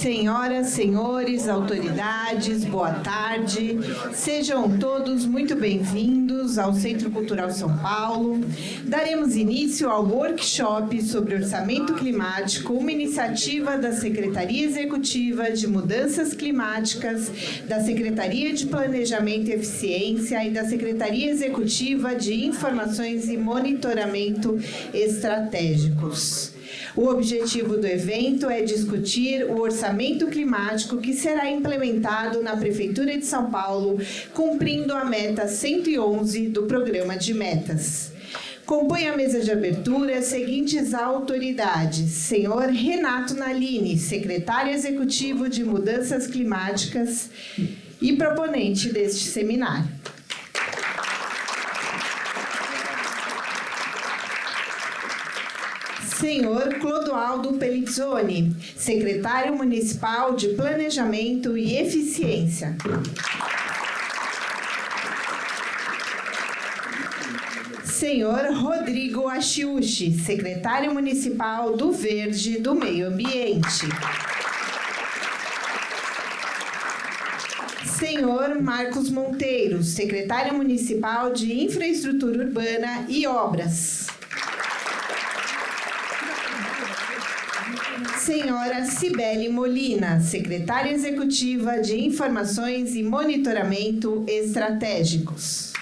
Senhoras, senhores, autoridades, boa tarde. Sejam todos muito bem-vindos ao Centro Cultural São Paulo. Daremos início ao workshop sobre orçamento climático, uma iniciativa da Secretaria Executiva de Mudanças Climáticas, da Secretaria de Planejamento e Eficiência e da Secretaria Executiva de Informações e Monitoramento Estratégicos. O objetivo do evento é discutir o orçamento climático que será implementado na Prefeitura de São Paulo, cumprindo a meta 111 do Programa de Metas. Compõe a mesa de abertura as seguintes autoridades: senhor Renato Nalini, secretário executivo de Mudanças Climáticas e proponente deste seminário. Senhor Clodoaldo Pellizzoni, secretário municipal de Planejamento e Eficiência. Senhor Rodrigo Achiuchi, secretário municipal do Verde do Meio Ambiente. Senhor Marcos Monteiro, secretário municipal de Infraestrutura Urbana e Obras. Senhora Cibele Molina, secretária executiva de Informações e Monitoramento Estratégicos.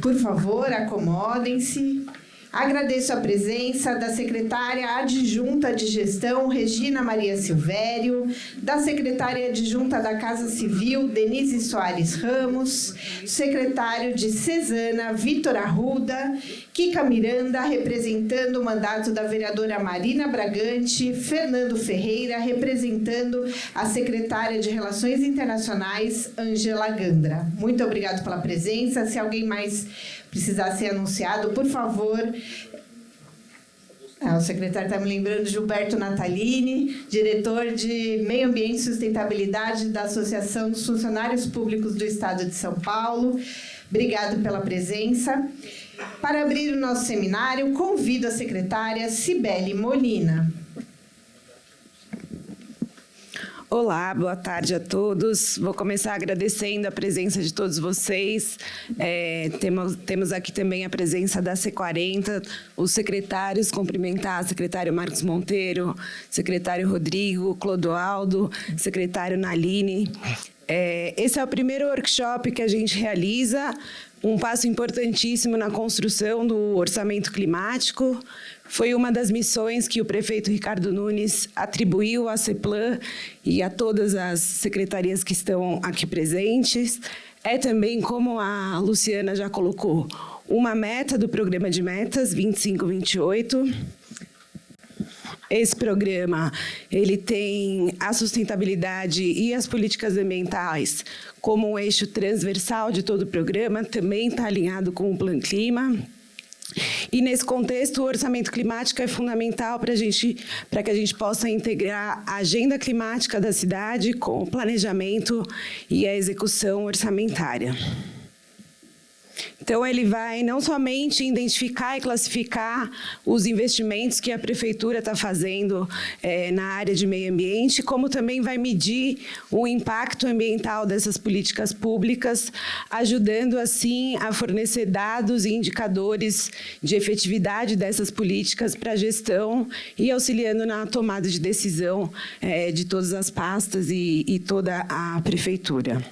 Por favor, acomodem-se. Agradeço a presença da secretária adjunta de gestão, Regina Maria Silvério, da secretária adjunta da Casa Civil, Denise Soares Ramos, secretário de Cesana, Vitor Arruda, Kika Miranda, representando o mandato da vereadora Marina Bragante, Fernando Ferreira, representando a secretária de Relações Internacionais, Ângela Gandra. Muito obrigado pela presença. Se alguém mais precisar ser anunciado, por favor. O secretário está me lembrando, Gilberto Natalini, diretor de Meio Ambiente e Sustentabilidade da Associação dos Funcionários Públicos do Estado de São Paulo. Obrigado pela presença. Para abrir o nosso seminário, convido a secretária Cibele Molina. Olá, boa tarde a todos. Vou começar agradecendo a presença de todos vocês. Temos aqui também a presença da C40, os secretários, cumprimentar o secretário Marcos Monteiro, secretário Rodrigo, Clodoaldo, secretário Nalini. Esse é o primeiro workshop que a gente realiza, um passo importantíssimo na construção do orçamento climático. Foi uma das missões que o prefeito Ricardo Nunes atribuiu à CEPLAN e a todas as secretarias que estão aqui presentes. É também, como a Luciana já colocou, uma meta do Programa de Metas 25-28. Esse programa, ele tem a sustentabilidade e as políticas ambientais como um eixo transversal de todo o programa, também está alinhado com o Plano Clima. E, nesse contexto, o orçamento climático é fundamental para que a gente possa integrar a agenda climática da cidade com o planejamento e a execução orçamentária. Então, ele vai não somente identificar e classificar os investimentos que a Prefeitura está fazendo na área de meio ambiente, como também vai medir o impacto ambiental dessas políticas públicas, ajudando, assim, a fornecer dados e indicadores de efetividade dessas políticas para a gestão e auxiliando na tomada de decisão de todas as pastas e toda a Prefeitura.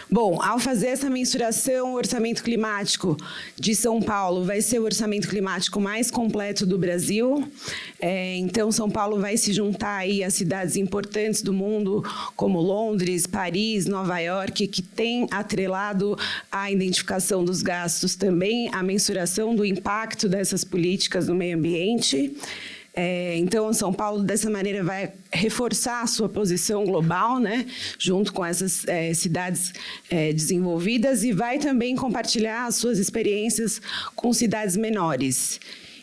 Bom, ao fazer essa mensuração, o orçamento climático de São Paulo vai ser o orçamento climático mais completo do Brasil. Então, São Paulo vai se juntar aí a cidades importantes do mundo, como Londres, Paris, Nova York, que tem atrelado à identificação dos gastos também a mensuração do impacto dessas políticas no meio ambiente. Então, São Paulo, dessa maneira, vai reforçar a sua posição global, né, junto com essas cidades desenvolvidas, e vai também compartilhar as suas experiências com cidades menores.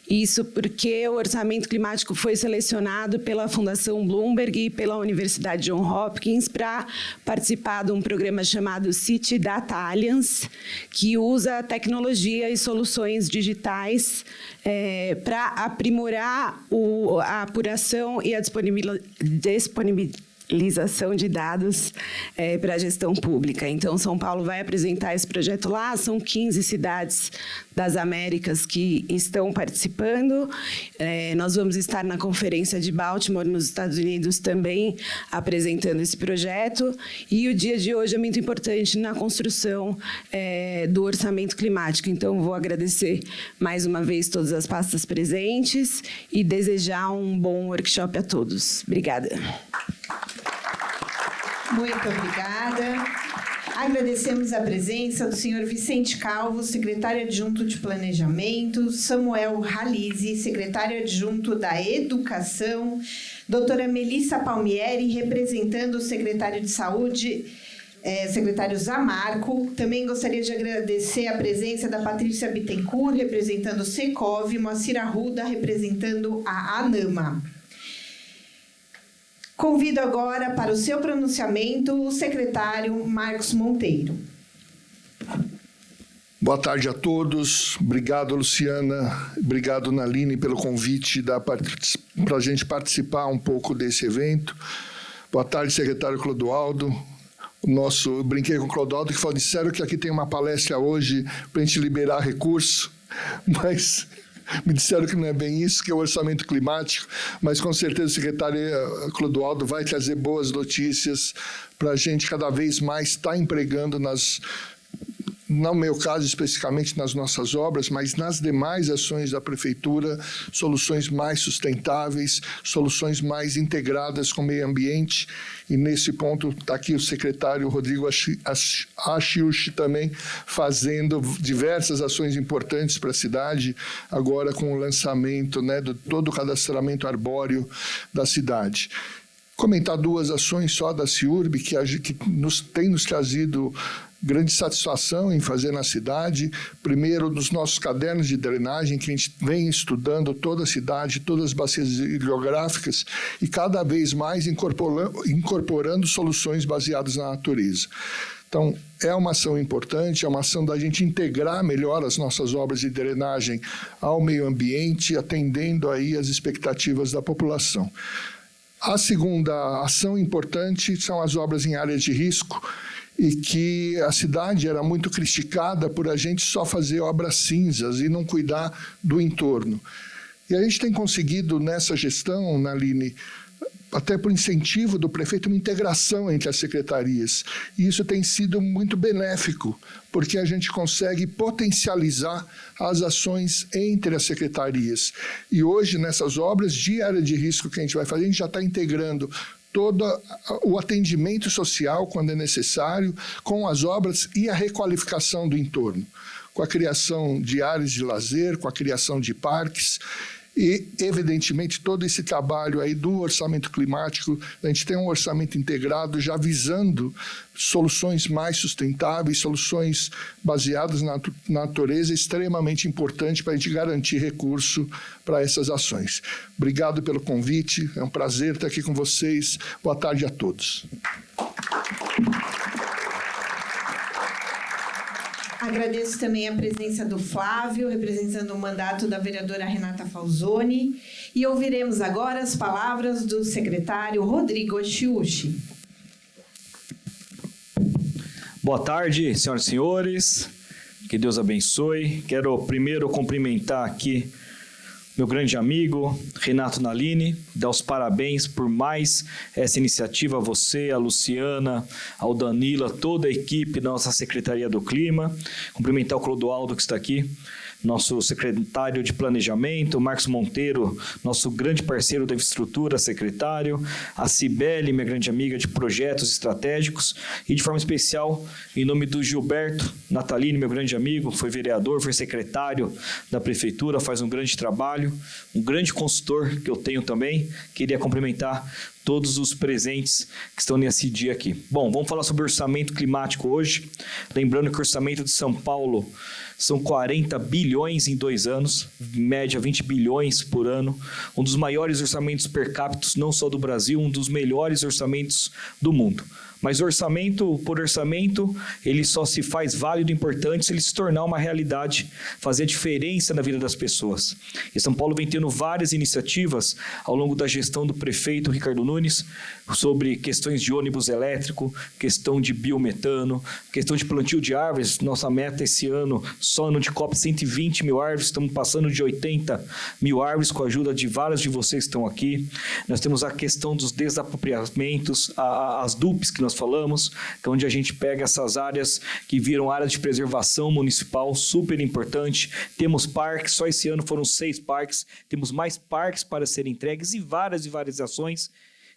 Isso porque o orçamento climático foi selecionado pela Fundação Bloomberg e pela Universidade Johns Hopkins para participar de um programa chamado City Data Alliance, que usa tecnologia e soluções digitais para aprimorar a apuração e a disponibilização de dados para a gestão pública. Então, São Paulo vai apresentar esse projeto lá, são 15 cidades das Américas que estão participando. Nós vamos estar na Conferência de Baltimore, nos Estados Unidos, também apresentando esse projeto. E o dia de hoje é muito importante na construção do orçamento climático. Então, vou agradecer mais uma vez todas as pastas presentes e desejar um bom workshop a todos. Obrigada. Muito obrigada. Agradecemos a presença do senhor Vicente Calvo, secretário adjunto de Planejamento, Samuel Ralize, secretário adjunto da Educação, doutora Melissa Palmieri, representando o secretário de Saúde, secretário Zamarco. Também gostaria de agradecer a presença da Patrícia Bittencourt, representando o Secov, Moacir Arruda, representando a ANAMA. Convido agora para o seu pronunciamento o secretário Marcos Monteiro. Boa tarde a todos. Obrigado, Luciana. Obrigado, Naline, pelo convite para a gente participar um pouco desse evento. Boa tarde, secretário Clodoaldo. Eu brinquei com o Clodoaldo que falou, disseram que aqui tem uma palestra hoje para a gente liberar recurso, mas me disseram que não é bem isso, que é o orçamento climático, mas com certeza o secretário Clodoaldo vai trazer boas notícias para a gente cada vez mais estar empregando no meu caso, especificamente nas nossas obras, mas nas demais ações da Prefeitura, soluções mais sustentáveis, soluções mais integradas com o meio ambiente. E, nesse ponto, está aqui o secretário Rodrigo Achiuchi também fazendo diversas ações importantes para a cidade, agora com o lançamento de todo o cadastramento arbóreo da cidade. Comentar duas ações só da CIURB, que tem nos trazido grande satisfação em fazer na cidade. Primeiro, nos nossos cadernos de drenagem, que a gente vem estudando toda a cidade, todas as bacias hidrográficas, e cada vez mais incorporando soluções baseadas na natureza. Então, é uma ação importante, é uma ação da gente integrar melhor as nossas obras de drenagem ao meio ambiente, atendendo aí as expectativas da população. A segunda ação importante são as obras em áreas de risco, e que a cidade era muito criticada por a gente só fazer obras cinzas e não cuidar do entorno. E a gente tem conseguido, nessa gestão, Naline, até por incentivo do prefeito, uma integração entre as secretarias. E isso tem sido muito benéfico, porque a gente consegue potencializar as ações entre as secretarias. E hoje, nessas obras de área de risco que a gente vai fazer, a gente já está integrando todo o atendimento social, quando é necessário, com as obras e a requalificação do entorno, com a criação de áreas de lazer, com a criação de parques e, evidentemente, todo esse trabalho aí do orçamento climático. A gente tem um orçamento integrado já visando soluções mais sustentáveis, soluções baseadas na natureza, extremamente importante para a gente garantir recurso para essas ações. Obrigado pelo convite, é um prazer estar aqui com vocês. Boa tarde a todos. Agradeço também a presença do Flávio, representando o mandato da vereadora Renata Falzoni. E ouviremos agora as palavras do secretário Rodrigo Achiuchi. Boa tarde, senhoras e senhores. Que Deus abençoe. Quero primeiro cumprimentar aqui meu grande amigo, Renato Naline, dar os parabéns por mais essa iniciativa a você, a Luciana, ao Danilo, a toda a equipe da nossa Secretaria do Clima. Cumprimentar o Clodoaldo que está aqui, nosso secretário de Planejamento, Marcos Monteiro, nosso grande parceiro da infraestrutura, secretário, a Cibele, minha grande amiga de projetos estratégicos, e de forma especial, em nome do Gilberto Natalini, meu grande amigo, foi vereador, foi secretário da Prefeitura, faz um grande trabalho, um grande consultor que eu tenho também. Queria cumprimentar todos os presentes que estão nesse dia aqui. Bom, vamos falar sobre orçamento climático hoje. Lembrando que o orçamento de São Paulo são 40 bilhões em 2 anos, média 20 bilhões por ano, um dos maiores orçamentos per capita, não só do Brasil, um dos melhores orçamentos do mundo. Mas orçamento por orçamento, ele só se faz válido e importante se ele se tornar uma realidade, fazer diferença na vida das pessoas. E São Paulo vem tendo várias iniciativas ao longo da gestão do prefeito Ricardo Nunes sobre questões de ônibus elétrico, questão de biometano, questão de plantio de árvores. Nossa meta esse ano, só no de COP, 120 mil árvores, estamos passando de 80 mil árvores com a ajuda de vários de vocês que estão aqui. Nós temos a questão dos desapropriamentos, as DUPs que nós falamos, que é onde a gente pega essas áreas que viram áreas de preservação municipal, super importante. Temos parques, só esse ano foram 6 parques, temos mais parques para serem entregues e várias ações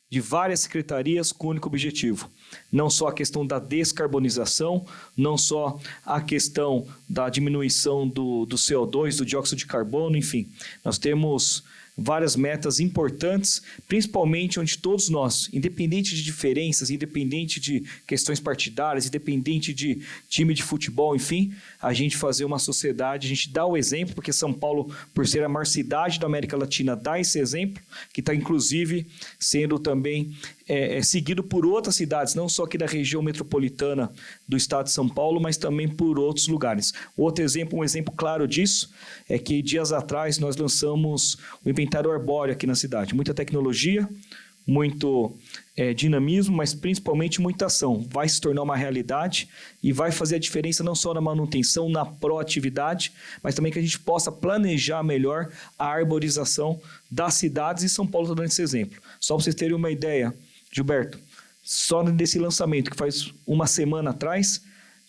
de várias secretarias com o único objetivo. Não só a questão da descarbonização, não só a questão da diminuição do CO2, do dióxido de carbono, enfim. Nós temos várias metas importantes, principalmente onde todos nós, independente de diferenças, independente de questões partidárias, independente de time de futebol, enfim, a gente fazer uma sociedade, a gente dá o exemplo, porque São Paulo, por ser a maior cidade da América Latina, dá esse exemplo, que está inclusive sendo também seguido por outras cidades, não só aqui da região metropolitana do estado de São Paulo, mas também por outros lugares. Outro exemplo, um exemplo claro disso, é que dias atrás nós lançamos o inventário arbóreo aqui na cidade. Muita tecnologia, muito dinamismo, mas principalmente muita ação. Vai se tornar uma realidade e vai fazer a diferença não só na manutenção, na proatividade, mas também que a gente possa planejar melhor a arborização das cidades, e São Paulo está dando esse exemplo. Só para vocês terem uma ideia, Gilberto, só desse lançamento que faz uma semana atrás,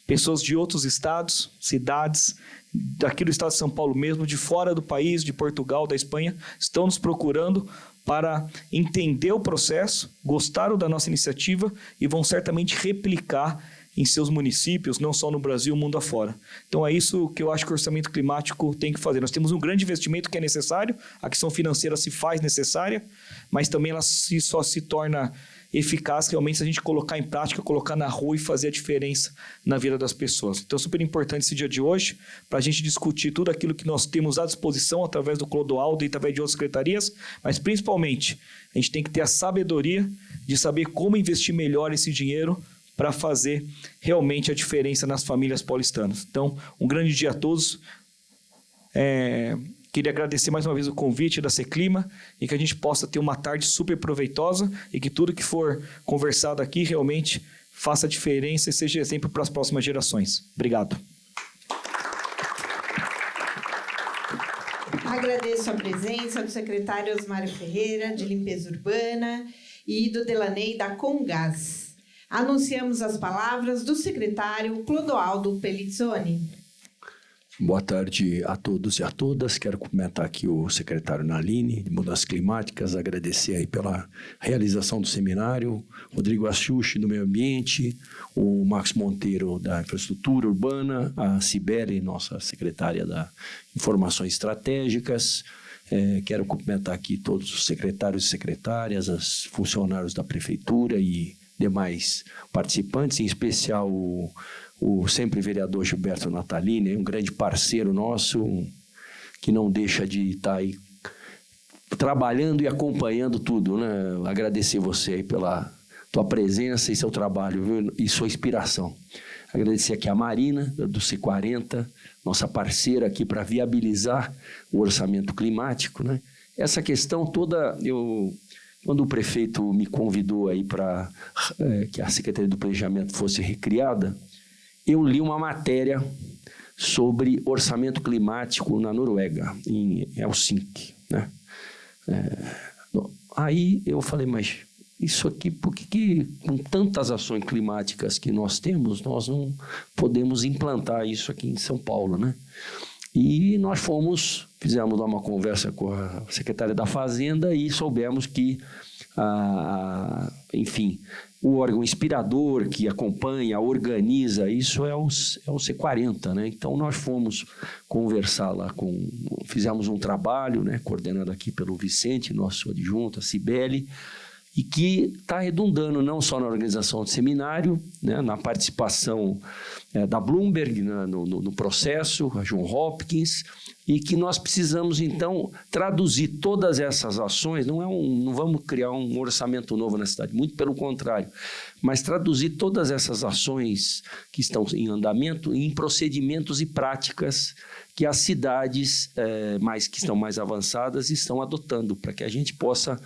pessoas de outros estados, cidades, daqui do estado de São Paulo mesmo, de fora do país, de Portugal, da Espanha, estão nos procurando para entender o processo, gostaram da nossa iniciativa e vão certamente replicar em seus municípios, não só no Brasil, mundo afora. Então é isso que eu acho que o orçamento climático tem que fazer. Nós temos um grande investimento que é necessário, a questão financeira se faz necessária, mas também ela só se torna eficaz realmente se a gente colocar em prática, colocar na rua e fazer a diferença na vida das pessoas. Então é super importante esse dia de hoje para a gente discutir tudo aquilo que nós temos à disposição através do Clodoaldo e através de outras secretarias, mas principalmente a gente tem que ter a sabedoria de saber como investir melhor esse dinheiro para fazer realmente a diferença nas famílias paulistanas. Então, um grande dia a todos. Queria agradecer mais uma vez o convite da Seclima e que a gente possa ter uma tarde super proveitosa e que tudo que for conversado aqui realmente faça diferença e seja exemplo para as próximas gerações. Obrigado. Agradeço a presença do secretário Osmário Ferreira, de Limpeza Urbana, e do Delaney, da Comgás. Anunciamos as palavras do secretário Clodoaldo Pellizzoni. Boa tarde a todos e a todas. Quero cumprimentar aqui o secretário Naline, de Mudanças Climáticas, agradecer aí pela realização do seminário, Rodrigo Asciuchi, do Meio Ambiente, o Max Monteiro, da Infraestrutura Urbana, a Cibele, nossa secretária da Informações Estratégicas. Quero cumprimentar aqui todos os secretários e secretárias, os funcionários da Prefeitura e demais participantes, em especial o sempre vereador Gilberto Natalini, um grande parceiro nosso, que não deixa de estar aí trabalhando e acompanhando tudo, né? Agradecer você aí pela tua presença e seu trabalho, viu? E sua inspiração. Agradecer aqui a Marina, do C40, nossa parceira aqui para viabilizar o orçamento climático, né? Essa questão toda, quando o prefeito me convidou aí para que a Secretaria do Planejamento fosse recriada, eu li uma matéria sobre orçamento climático na Noruega, em Helsinki, né? Aí eu falei, mas isso aqui, por que com tantas ações climáticas que nós temos, nós não podemos implantar isso aqui em São Paulo, né? E nós fizemos lá uma conversa com a secretária da Fazenda e soubemos que, enfim, o órgão inspirador que acompanha, organiza, isso é o C40, né? Então, nós fomos conversar lá fizemos um trabalho, né, coordenado aqui pelo Vicente, nosso adjunto, a Cibele, e que está redundando não só na organização do seminário, né, na participação da Bloomberg no processo, a Johns Hopkins, e que nós precisamos, então, traduzir todas essas ações. Não vamos criar um orçamento novo na cidade, muito pelo contrário, mas traduzir todas essas ações que estão em andamento em procedimentos e práticas que as cidades que estão mais avançadas estão adotando, para que a gente possa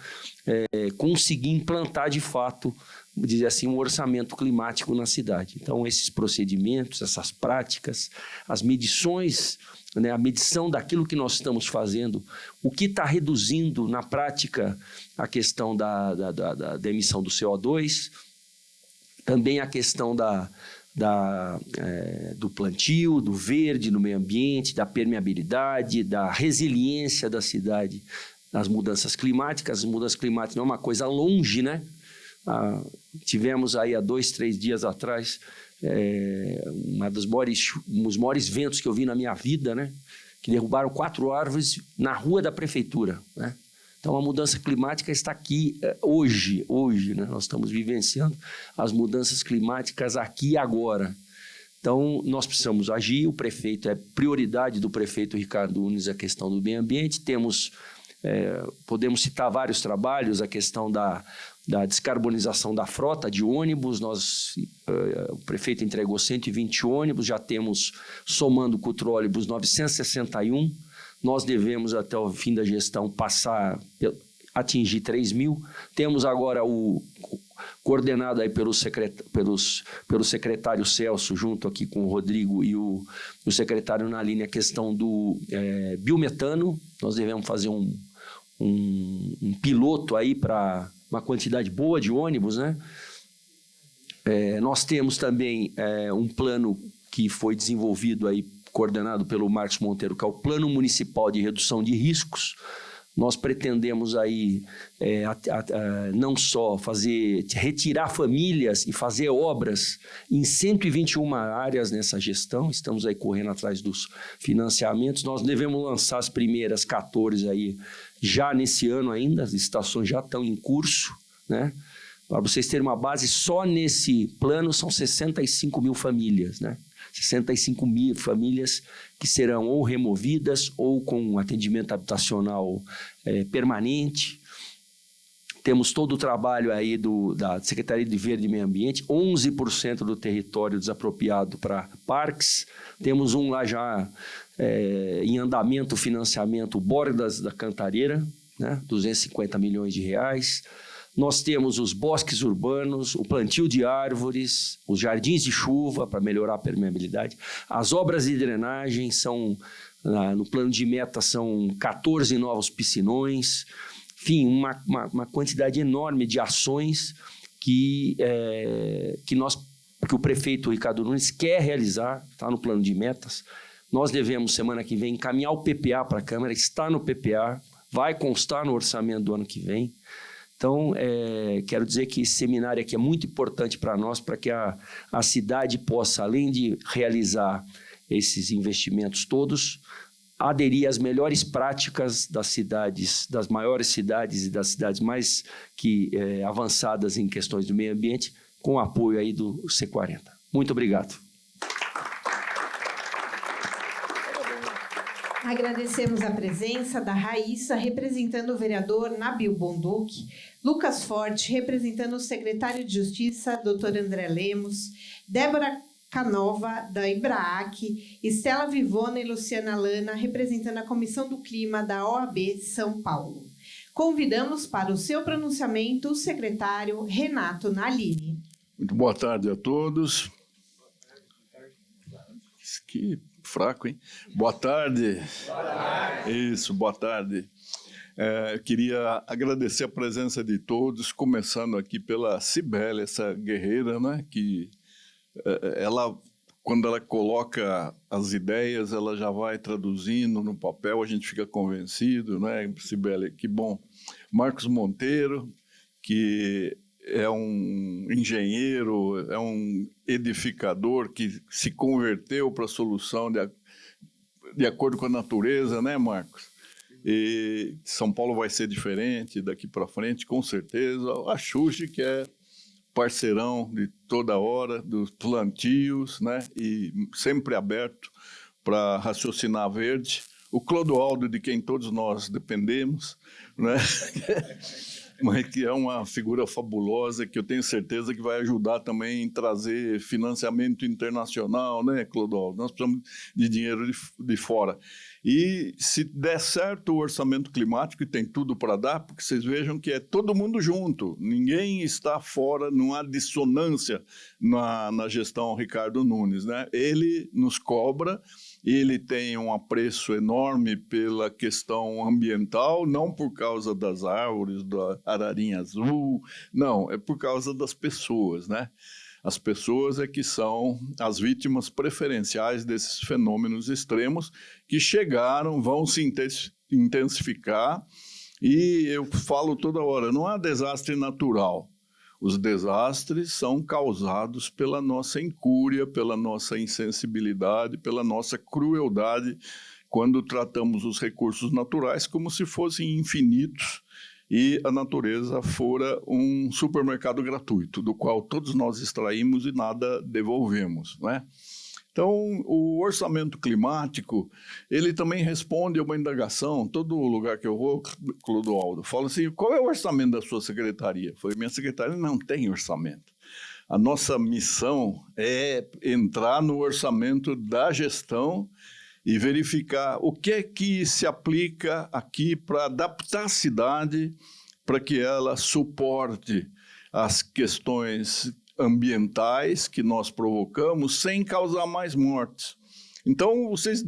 conseguir implantar, de fato, dizer assim, um orçamento climático na cidade. Então, esses procedimentos, essas práticas, as medições, né, a medição daquilo que nós estamos fazendo, o que está reduzindo na prática a questão da emissão do CO2, também a questão do plantio, do verde no meio ambiente, da permeabilidade, da resiliência da cidade nas mudanças climáticas. As mudanças climáticas não é uma coisa longe, né? Tivemos aí há 2, 3 dias atrás um dos maiores ventos que eu vi na minha vida, né? Que derrubaram 4 árvores na rua da prefeitura, né? Então, a mudança climática está aqui hoje, né? Nós estamos vivenciando as mudanças climáticas aqui e agora. Então, nós precisamos agir. O prefeito, é prioridade do prefeito Ricardo Nunes a questão do meio ambiente. Podemos citar vários trabalhos, a questão da descarbonização da frota de ônibus. O prefeito entregou 120 ônibus, já temos, somando com o trólebus, 961. Nós devemos, até o fim da gestão, atingir 3 mil. Temos agora coordenado aí pelo secretário Celso, junto aqui com o Rodrigo e o secretário Naline, a questão do biometano. Nós devemos fazer um piloto aí para uma quantidade boa de ônibus, né? Nós temos também um plano que foi desenvolvido aí, coordenado pelo Marcos Monteiro, que é o Plano Municipal de Redução de Riscos. Nós pretendemos aí não só retirar famílias e fazer obras em 121 áreas nessa gestão. Estamos aí correndo atrás dos financiamentos. Nós devemos lançar as primeiras 14 aí já nesse ano ainda, as estações já estão em curso, né? Para vocês terem uma base, só nesse plano são 65 mil famílias, né? 65 mil famílias que serão ou removidas ou com atendimento habitacional permanente. Temos todo o trabalho aí da Secretaria de Verde e Meio Ambiente, 11% do território desapropriado para parques. Temos lá já em andamento o financiamento, Bordas da Cantareira, né? 250 milhões de reais. Nós temos os bosques urbanos, o plantio de árvores, os jardins de chuva para melhorar a permeabilidade. As obras de drenagem no plano de meta, são 14 novos piscinões. Enfim, uma quantidade enorme de ações que o prefeito Ricardo Nunes quer realizar, está no plano de metas. Nós devemos, semana que vem, encaminhar o PPA para a Câmara, está no PPA, vai constar no orçamento do ano que vem. Então, quero dizer que esse seminário aqui é muito importante para nós, para que a cidade possa, além de realizar esses investimentos todos, aderir às melhores práticas das cidades, das maiores cidades e das cidades mais avançadas em questões do meio ambiente, com o apoio aí do C40. Muito obrigado. Agradecemos a presença da Raíssa, representando o vereador Nabil Bonduque, Lucas Forte, representando o secretário de Justiça, Dr. André Lemos, Débora Canova, da IBRAAC, Estela Vivona e Luciana Lana, representando a Comissão do Clima da OAB São Paulo. Convidamos para o seu pronunciamento o secretário Renato Naline. Muito boa tarde a todos. Que fraco, hein? Boa tarde. Boa tarde. Isso, boa tarde. Eu queria agradecer a presença de todos, começando aqui pela Cibele, essa guerreira, né? Que quando ela coloca as ideias, ela já vai traduzindo no papel, a gente fica convencido, né? Cibele, que bom. Marcos Monteiro, que é um engenheiro, é um edificador que se converteu para a solução de acordo com a natureza, né, Marcos? E São Paulo vai ser diferente daqui para frente, com certeza. A Xuxa, que é parceirão de toda hora, dos plantios, né? E sempre aberto para raciocinar verde. O Clodoaldo, de quem todos nós dependemos, né? Mas que é uma figura fabulosa, que eu tenho certeza que vai ajudar também em trazer financiamento internacional, né, Clodoaldo? Nós precisamos de dinheiro de fora. E se der certo o orçamento climático, e tem tudo para dar, porque vocês vejam que é todo mundo junto, ninguém está fora, não há dissonância na gestão Ricardo Nunes, né? Ele nos cobra, ele tem um apreço enorme pela questão ambiental, não por causa das árvores, da ararinha azul, não, é por causa das pessoas, né? As pessoas é que são as vítimas preferenciais desses fenômenos extremos que chegaram, vão se intensificar, e eu falo toda hora, não há desastre natural. Os desastres são causados pela nossa incúria, pela nossa insensibilidade, pela nossa crueldade, quando tratamos os recursos naturais como se fossem infinitos e a natureza fora um supermercado gratuito, do qual todos nós extraímos e nada devolvemos, né? Então, o orçamento climático, ele também responde a uma indagação. Todo lugar que eu vou, Clodoaldo, fala assim, qual é o orçamento da sua secretaria? Eu falei, minha secretaria não tem orçamento. A nossa missão é entrar no orçamento da gestão e verificar o que é que se aplica aqui para adaptar a cidade para que ela suporte as questões ambientais que nós provocamos sem causar mais mortes. Então, vocês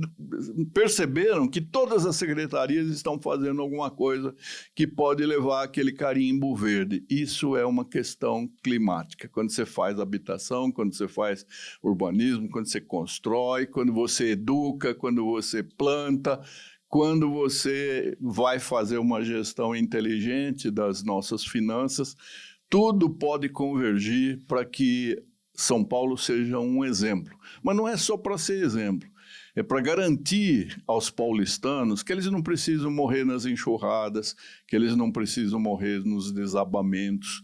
perceberam que todas as secretarias estão fazendo alguma coisa que pode levar aquele carimbo verde. Isso é uma questão climática. Quando você faz habitação, quando você faz urbanismo, quando você constrói, quando você educa, quando você planta, quando você vai fazer uma gestão inteligente das nossas finanças, tudo pode convergir para que São Paulo seja um exemplo. Mas não é só para ser exemplo, é para garantir aos paulistanos que eles não precisam morrer nas enxurradas, que eles não precisam morrer nos desabamentos,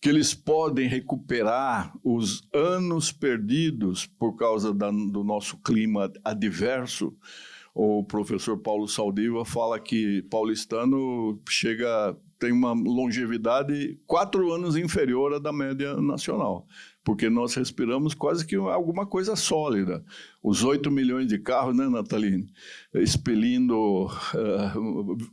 que eles podem recuperar os anos perdidos por causa do nosso clima adverso. O professor Paulo Saldiva fala que paulistano tem uma longevidade 4 anos inferior à da média nacional, porque nós respiramos quase que alguma coisa sólida. Os 8 milhões de carros, né, Nataline? Expelindo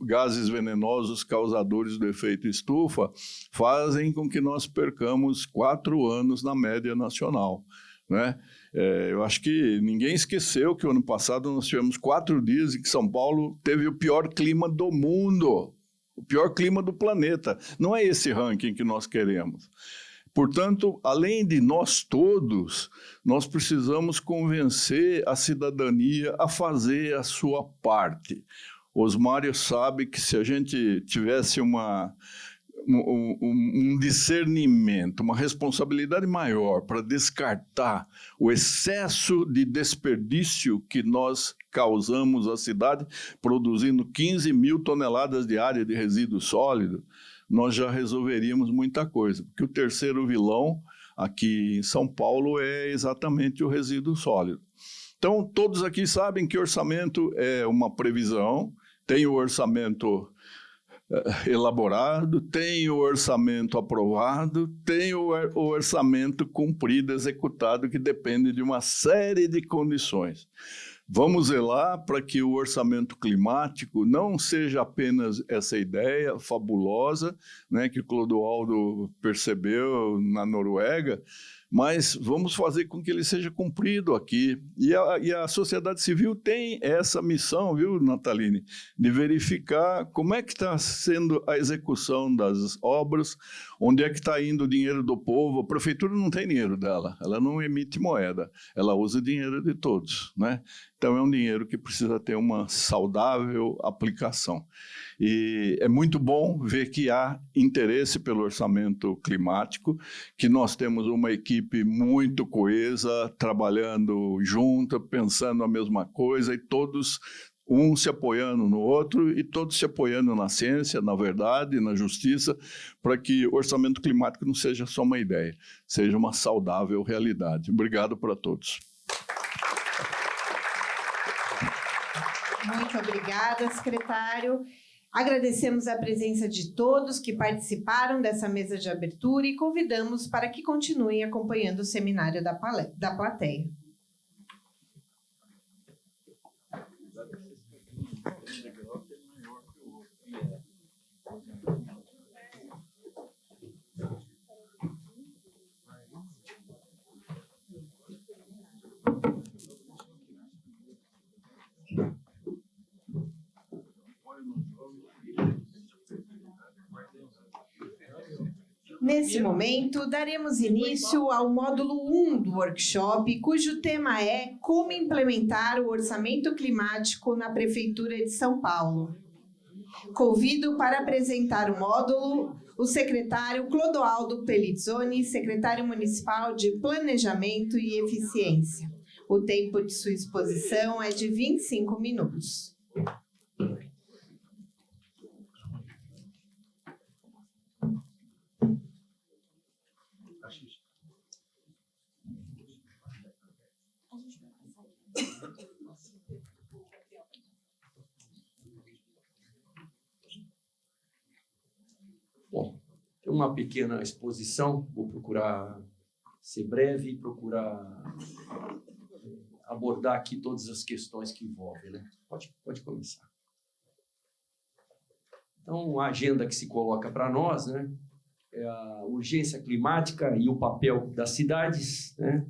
gases venenosos causadores do efeito estufa, fazem com que nós percamos 4 anos na média nacional, né? Eu acho que ninguém esqueceu que o ano passado nós tivemos 4 dias em que São Paulo teve o pior clima do mundo, o pior clima do planeta. Não é esse ranking que nós queremos. Portanto, além de nós todos, nós precisamos convencer a cidadania a fazer a sua parte. Osmário sabe que se a gente tivesse um discernimento, uma responsabilidade maior para descartar o excesso de desperdício que nós causamos à cidade, produzindo 15 mil toneladas diárias de resíduo sólido, nós já resolveríamos muita coisa. Porque o terceiro vilão aqui em São Paulo é exatamente o resíduo sólido. Então, todos aqui sabem que orçamento é uma previsão, tem o orçamento elaborado, tem o orçamento aprovado, tem o orçamento cumprido, executado, que depende de uma série de condições. Vamos zelar para que o orçamento climático não seja apenas essa ideia fabulosa, né, que o Clodoaldo percebeu na Noruega, mas vamos fazer com que ele seja cumprido aqui. E a sociedade civil tem essa missão, viu, Nataline, de verificar como é que está sendo a execução das obras, onde é que está indo o dinheiro do povo. A prefeitura não tem dinheiro dela, ela não emite moeda, ela usa o dinheiro de todos, né? Então é um dinheiro que precisa ter uma saudável aplicação. E é muito bom ver que há interesse pelo orçamento climático, que nós temos uma equipe muito coesa, trabalhando junta, pensando a mesma coisa, e todos um se apoiando no outro e todos se apoiando na ciência, na verdade, na justiça, para que o orçamento climático não seja só uma ideia, seja uma saudável realidade. Obrigado para todos. Muito obrigada, secretário. Agradecemos a presença de todos que participaram dessa mesa de abertura e convidamos para que continuem acompanhando o seminário da plateia. Nesse momento, daremos início ao módulo 1 do workshop, cujo tema é Como implementar o orçamento climático na Prefeitura de São Paulo. Convido para apresentar o módulo o secretário Clodoaldo Pellizzoni, secretário municipal de Planejamento e Eficiência. O tempo de sua exposição é de 25 minutos. Bom, tem uma pequena exposição, vou procurar ser breve e procurar abordar aqui todas as questões que envolvem, né? Pode começar. Então, a agenda que se coloca para nós, né, é a urgência climática e o papel das cidades, né?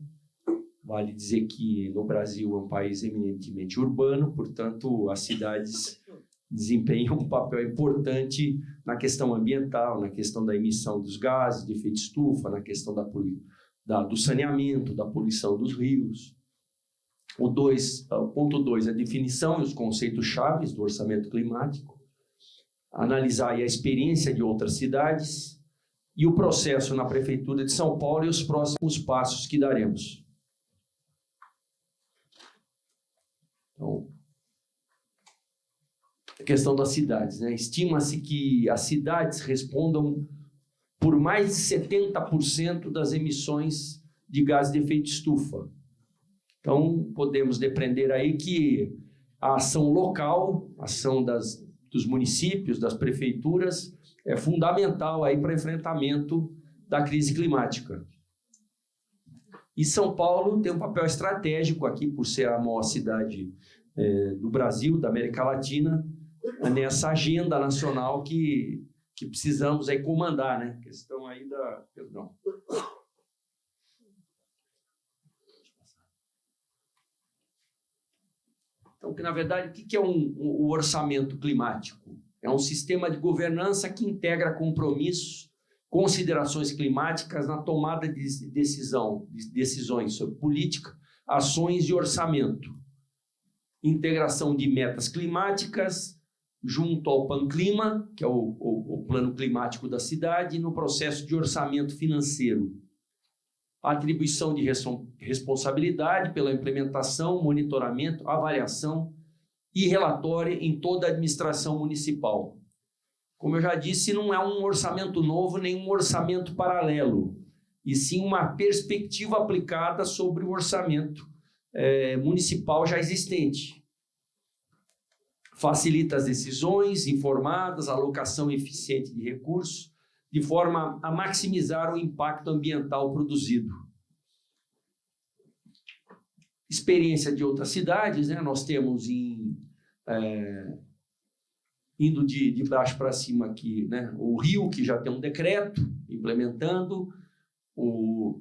Vale dizer que no Brasil é um país eminentemente urbano, portanto, as cidades desempenham um papel importante na questão ambiental, na questão da emissão dos gases de efeito estufa, na questão do saneamento, da poluição dos rios. O ponto 2, a definição e os conceitos chaves do orçamento climático, analisar a experiência de outras cidades e o processo na Prefeitura de São Paulo e os próximos passos que daremos. Então, a questão das cidades, né? Estima-se que as cidades respondam por mais de 70% das emissões de gases de efeito estufa. Então, podemos depreender aí que a ação local, a ação dos municípios, das prefeituras, é fundamental aí para o enfrentamento da crise climática. E São Paulo tem um papel estratégico aqui, por ser a maior cidade do Brasil, da América Latina, nessa agenda nacional que precisamos aí comandar, né? Questão aí da... Perdão. Então, que na verdade, o que é o orçamento climático? É um sistema de governança que integra compromissos, considerações climáticas na tomada de decisões sobre política, ações e orçamento. Integração de metas climáticas junto ao PANClima, que é o plano climático da cidade, no processo de orçamento financeiro. A atribuição de responsabilidade pela implementação, monitoramento, avaliação e relatório em toda a administração municipal. Como eu já disse, não é um orçamento novo nem um orçamento paralelo, e sim uma perspectiva aplicada sobre o orçamento municipal já existente. Facilita as decisões informadas, a alocação eficiente de recursos, de forma a maximizar o impacto ambiental produzido. Experiência de outras cidades, né? Nós temos indo de baixo para cima aqui, né? O Rio, que já tem um decreto implementando, o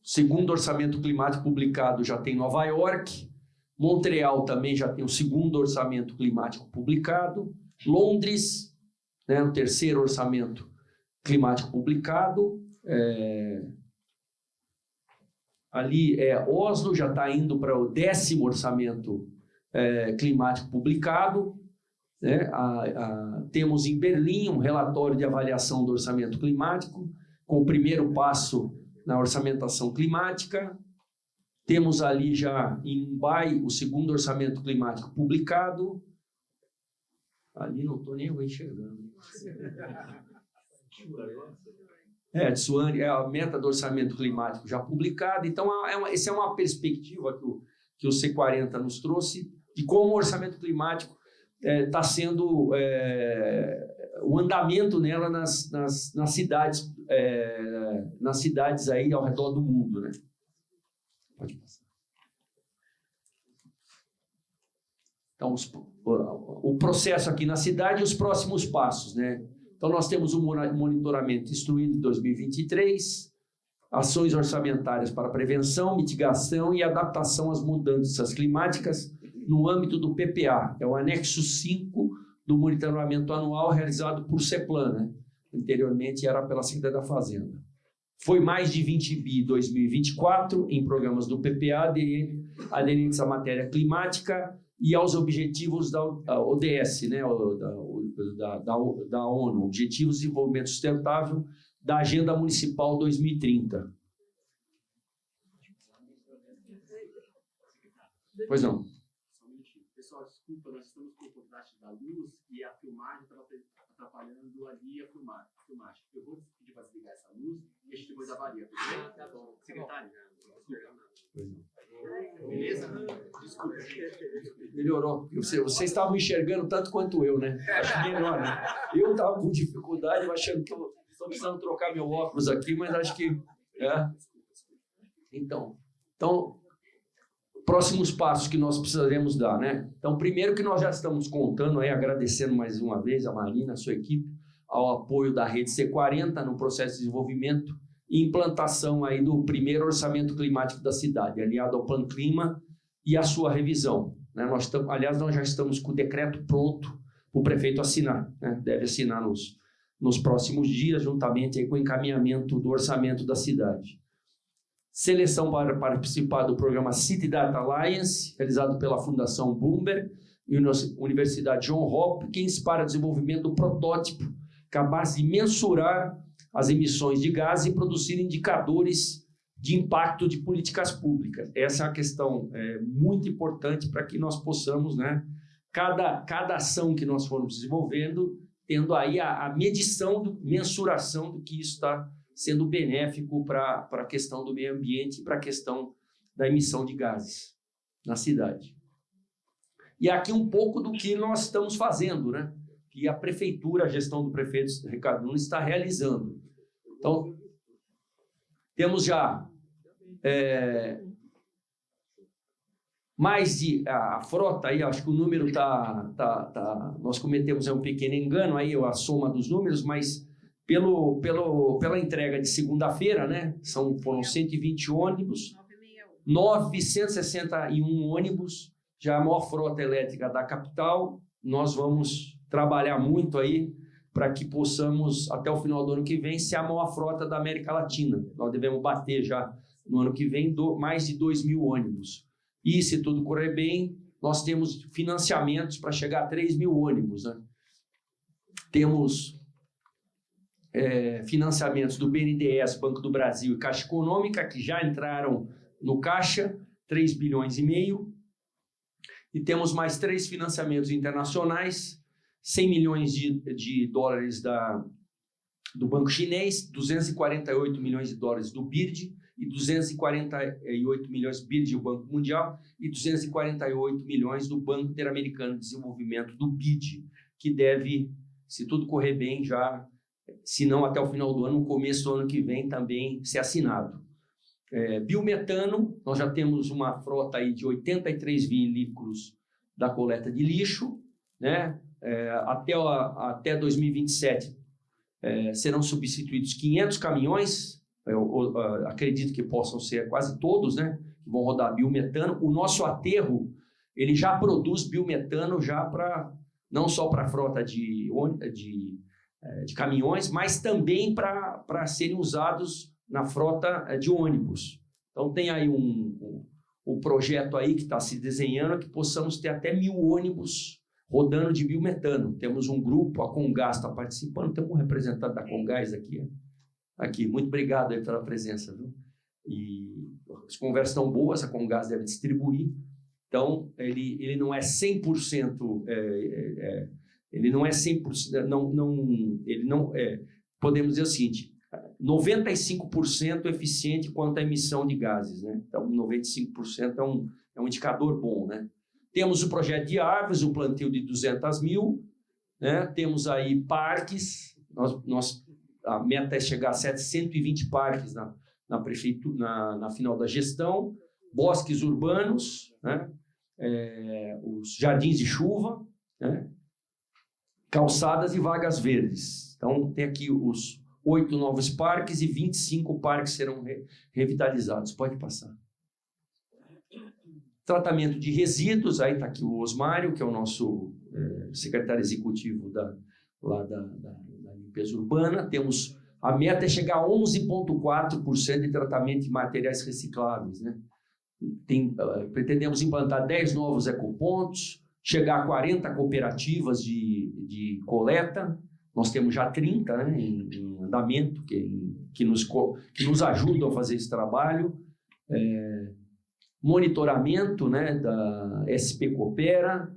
segundo orçamento climático publicado já tem Nova York, Montreal também já tem o segundo orçamento climático publicado, Londres, né, o terceiro orçamento climático publicado, Oslo já está indo para o 10º orçamento climático publicado, né? Temos em Berlim um relatório de avaliação do orçamento climático, com o primeiro passo na orçamentação climática. Temos ali já em Mumbai o segundo orçamento climático publicado. Ali não estou nem enxergando. Tsuani é a meta do orçamento climático já publicada. Então, essa é uma perspectiva que o C40 nos trouxe de como o orçamento climático está sendo o andamento nela nas cidades aí ao redor do mundo, né? Pode passar. Então, o processo aqui na cidade e os próximos passos, né? Então, nós temos um monitoramento instruído em 2023, ações orçamentárias para prevenção, mitigação e adaptação às mudanças climáticas no âmbito do PPA, é o anexo 5 do monitoramento anual realizado por CEPLAN, né? Anteriormente era pela Secretaria da Fazenda. Foi mais de 20 bi em 2024 em programas do PPA aderentes à matéria climática e aos objetivos da ODS, né? da ONU, Objetivos de Desenvolvimento Sustentável da Agenda Municipal 2030. Pois não. Pessoal, desculpa, nós estamos com o contraste da luz e a filmagem estava atrapalhando ali a filmagem. Eu vou pedir para desligar essa luz e a gente depois avalia. Tá bom. Secretário? Beleza? Desculpa. Melhorou. Vocês estavam enxergando tanto quanto eu, né? Acho melhor, né? Eu estava com dificuldade, achando que eu estou precisando trocar meu óculos aqui, mas acho que... Então, próximos passos que nós precisaremos dar, né? Então, primeiro que nós já estamos contando aí, agradecendo mais uma vez a Marina, a sua equipe, ao apoio da Rede C40 no processo de desenvolvimento e implantação aí do primeiro orçamento climático da cidade, aliado ao Plan Clima e a sua revisão, né? Nós já estamos com o decreto pronto para o prefeito assinar, né? Deve assinar nos próximos dias, juntamente aí com o encaminhamento do orçamento da cidade. Seleção para participar do programa City Data Alliance, realizado pela Fundação Bloomberg e Universidade Johns Hopkins, para desenvolvimento do protótipo capaz de mensurar as emissões de gases e produzir indicadores de impacto de políticas públicas. Essa é uma questão muito importante para que nós possamos, né, cada ação que nós formos desenvolvendo, tendo aí a mensuração do que isso está sendo benéfico para a questão do meio ambiente e para a questão da emissão de gases na cidade. E aqui um pouco do que nós estamos fazendo, né? Que a prefeitura, a gestão do prefeito Ricardo Nunes está realizando. Então, temos já mais de... A frota aí, acho que o número nós cometemos um pequeno engano aí, a soma dos números, mas... Pela entrega de segunda-feira, né? Foram 120 ônibus, 961 ônibus, já a maior frota elétrica da capital. Nós vamos trabalhar muito aí para que possamos, até o final do ano que vem, ser a maior frota da América Latina. Nós devemos bater já no ano que vem mais de 2.000 ônibus. E, se tudo correr bem, nós temos financiamentos para chegar a 3.000 ônibus, né? Temos... financiamentos do BNDES, Banco do Brasil e Caixa Econômica, que já entraram no Caixa, 3,5 bilhões. E temos mais 3 financiamentos internacionais, 100 milhões de dólares do Banco Chinês, 248 milhões de dólares do BIRD, e 248 milhões do BIRD, o Banco Mundial, e 248 milhões do Banco Interamericano de Desenvolvimento, do BID, que deve, se tudo correr bem, já... se não até o final do ano, no começo do ano que vem também ser assinado. Biometano, nós já temos uma frota aí de 83 veículos da coleta de lixo, né? Até 2027 serão substituídos 500 caminhões, eu acredito que possam ser quase todos, né? Que vão rodar biometano. O nosso aterro, ele já produz biometano já não só para a frota de caminhões, mas também para serem usados na frota de ônibus. Então, tem aí um projeto aí que está se desenhando, que possamos ter até 1.000 ônibus rodando de biometano. Temos um grupo, a Congás está participando, temos um representante da Congás aqui. Aqui, muito obrigado aí pela presença, viu? e as conversas estão boas, a Comgás deve distribuir. Então, ele não é 100%, ele não é 100%, ele não podemos dizer o seguinte, 95% eficiente quanto à emissão de gases, né? Então, 95% é um indicador bom, né? Temos o projeto de árvores, o plantio de 200 mil, né? Temos aí parques, a meta é chegar a 720 parques na prefeitura, na final da gestão, bosques urbanos, né? Os jardins de chuva, né? Calçadas e vagas verdes. Então, tem aqui os 8 novos parques e 25 parques serão revitalizados. Pode passar. Tratamento de resíduos, aí está aqui o Osmário, que é o nosso secretário executivo da limpeza urbana. Temos, a meta é chegar a 11,4% de tratamento de materiais recicláveis, né? Pretendemos implantar 10 novos ecopontos, chegar a 40 cooperativas de coleta. Nós temos já 30, né, em andamento, que nos ajudam a fazer esse trabalho. Monitoramento, né, da SP Coopera,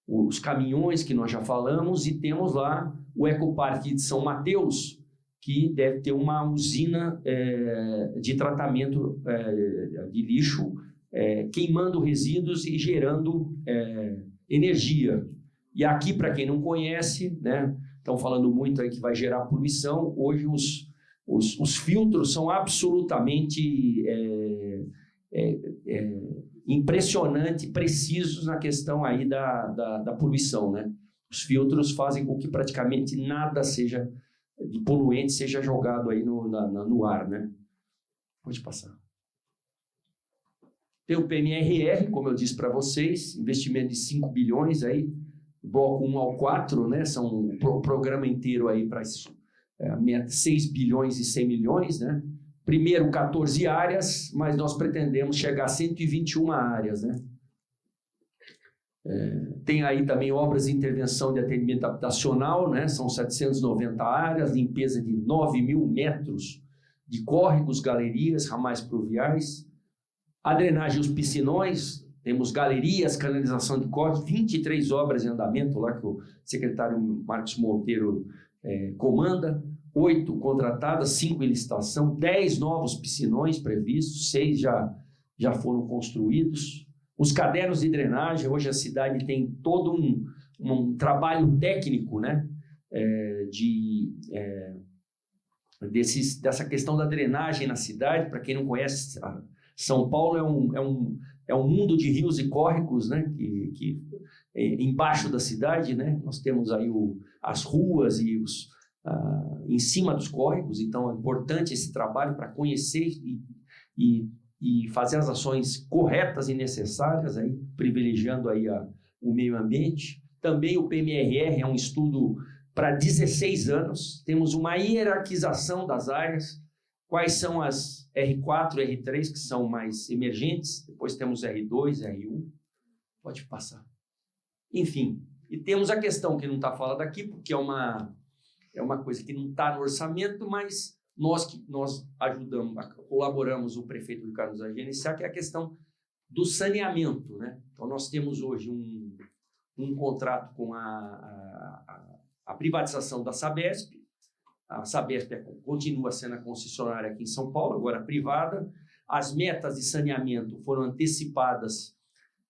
os caminhões que nós já falamos, e temos lá o Ecoparque de São Mateus, que deve ter uma usina de tratamento de lixo, queimando resíduos e gerando energia. E aqui, para quem não conhece, né, estão falando muito aí que vai gerar poluição. Hoje os filtros são absolutamente impressionante, precisos na questão aí da poluição, né? Os filtros fazem com que praticamente nada seja de poluente seja jogado aí no ar, né? Pode passar. Tem o PMRR, como eu disse para vocês, investimento de 5 bilhões aí, bloco 1 ao 4, né? São o programa inteiro aí para 6 bilhões e 100 milhões, né? Primeiro 14 áreas, mas nós pretendemos chegar a 121 áreas, né? Tem aí também obras de intervenção de atendimento habitacional, né? São 790 áreas, limpeza de 9.000 metros de córregos, galerias, ramais pluviais, a drenagem dos piscinões, temos galerias, canalização de córregos, 23 obras em andamento lá que o secretário Marcos Monteiro comanda, 8 contratadas, 5 em licitação, 10 novos piscinões previstos, 6 já foram construídos. Os cadernos de drenagem, hoje a cidade tem todo um trabalho técnico, né, dessa questão da drenagem na cidade. Para quem não conhece, São Paulo é um mundo de rios e córregos, né, que embaixo da cidade, né, nós temos aí as ruas e em cima dos córregos. Então é importante esse trabalho para conhecer e fazer as ações corretas e necessárias, aí, privilegiando aí o meio ambiente. Também o PMRR é um estudo para 16 anos, temos uma hierarquização das áreas, quais são as R4, R3, que são mais emergentes, depois temos R2, R1, pode passar. Enfim, e temos a questão que não está falada aqui, porque é uma coisa que não está no orçamento, mas nós ajudamos, colaboramos o prefeito Ricardo a gerenciar, que é a questão do saneamento, né? Então, nós temos hoje um contrato com a privatização da Sabesp. A Sabesp continua sendo a concessionária aqui em São Paulo, agora privada. As metas de saneamento foram antecipadas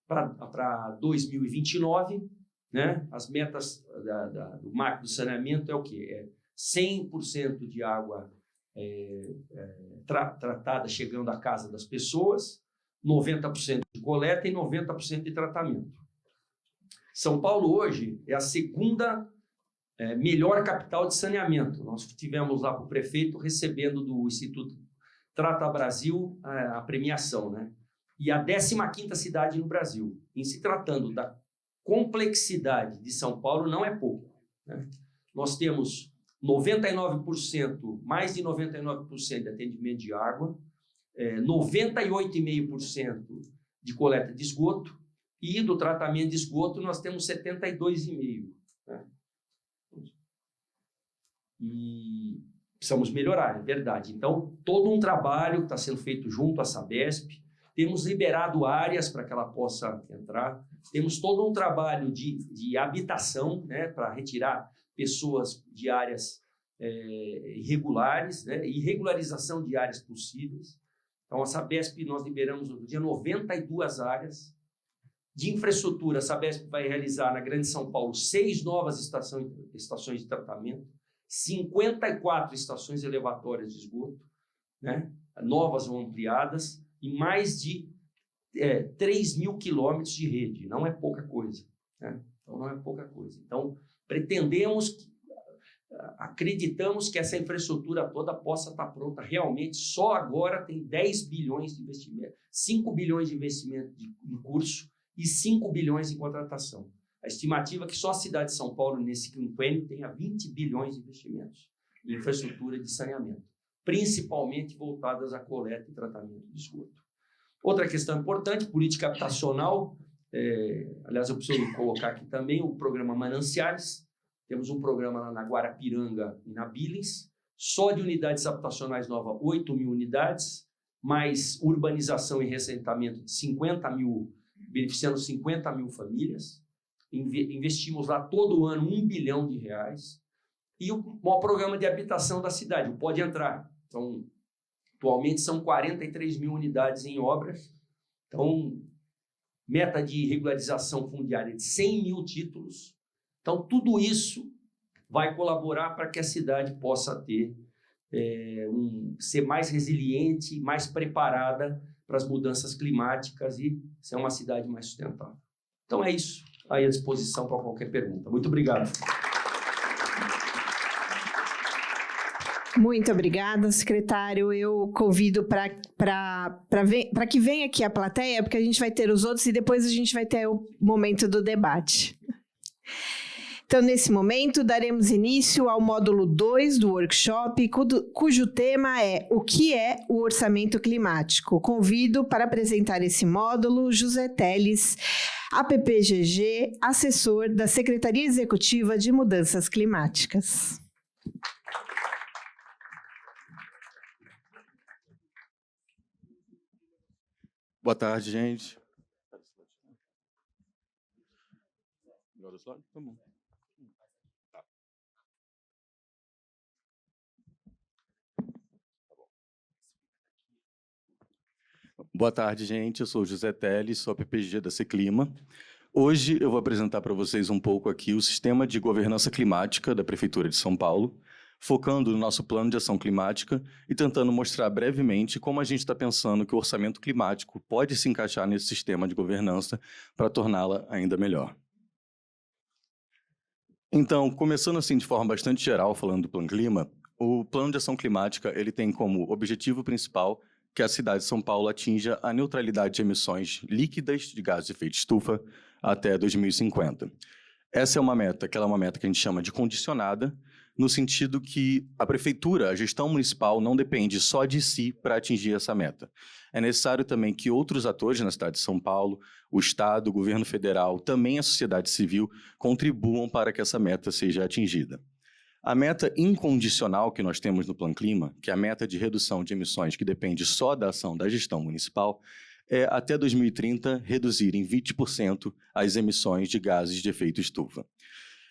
para 2029, né? As metas do marco do saneamento é o quê? 100% de água tratada chegando à casa das pessoas, 90% de coleta e 90% de tratamento. São Paulo hoje é a segunda melhor capital de saneamento. Nós tivemos lá para o prefeito recebendo do Instituto Trata Brasil a premiação, né? E a 15ª cidade no Brasil. Em se tratando da complexidade de São Paulo, não é pouco, né? Nós temos 99%, mais de 99% de atendimento de água, 98,5% de coleta de esgoto, e do tratamento de esgoto nós temos 72,5%. Né? E precisamos melhorar, é verdade. Então, todo um trabalho que está sendo feito junto à Sabesp, temos liberado áreas para que ela possa entrar, temos todo um trabalho de habitação, né, para retirar pessoas de áreas irregulares, né, e regularização de áreas possíveis. Então, a Sabesp, nós liberamos no dia 92 áreas. De infraestrutura, a Sabesp vai realizar na Grande São Paulo 6 novas estações de tratamento, 54 estações elevatórias de esgoto, né, novas ou ampliadas, e mais de 3 mil quilômetros de rede. Não é pouca coisa, né? Então, não é pouca coisa. Então, acreditamos que essa infraestrutura toda possa estar pronta realmente. Só agora tem 10 bilhões de investimento, 5 bilhões de investimento em curso e 5 bilhões em contratação. A estimativa é que só a cidade de São Paulo, nesse quinquênio, tenha 20 bilhões de investimentos em infraestrutura de saneamento, principalmente voltadas à coleta e tratamento de esgoto. Outra questão importante, política habitacional. Aliás, eu preciso colocar aqui também o programa Mananciais. Temos um programa lá na Guarapiranga e na Billings, só de unidades habitacionais novas, 8 mil unidades, mais urbanização e ressentamento de 50 mil, beneficiando 50 mil famílias. Investimos lá todo ano R$1 bilhão. E o maior programa de habitação da cidade, o Pode Entrar. Então, atualmente são 43 mil unidades em obras. Então, meta de regularização fundiária de 100 mil títulos. Então, tudo isso vai colaborar para que a cidade possa ter, ser mais resiliente, mais preparada para as mudanças climáticas e ser uma cidade mais sustentável. Então, é isso. Aí à disposição para qualquer pergunta. Muito obrigado. Muito obrigada, secretário. Eu convido para que venha aqui a plateia, porque a gente vai ter os outros e depois a gente vai ter o momento do debate. Então, nesse momento, daremos início ao módulo 2 do workshop, cujo tema é o que é o orçamento climático. Convido para apresentar esse módulo José Teles, APPGG, assessor da Secretaria Executiva de Mudanças Climáticas. Boa tarde, gente. Tá bom. Boa tarde, gente. Eu sou o José Teles, sou PPG da Seclima. Hoje eu vou apresentar para vocês um pouco aqui o sistema de governança climática da Prefeitura de São Paulo, focando no nosso plano de ação climática e tentando mostrar brevemente como a gente está pensando que o orçamento climático pode se encaixar nesse sistema de governança para torná-la ainda melhor. Então, começando assim de forma bastante geral, falando do Plano Clima, o Plano de Ação Climática ele tem como objetivo principal que a cidade de São Paulo atinja a neutralidade de emissões líquidas de gases de efeito estufa até 2050. Essa é uma meta que a gente chama de condicionada, no sentido que a prefeitura, a gestão municipal, não depende só de si para atingir essa meta. É necessário também que outros atores na cidade de São Paulo, o Estado, o governo federal, também a sociedade civil, contribuam para que essa meta seja atingida. A meta incondicional que nós temos no Plano Clima, que é a meta de redução de emissões que depende só da ação da gestão municipal, é até 2030 reduzir em 20% as emissões de gases de efeito estufa.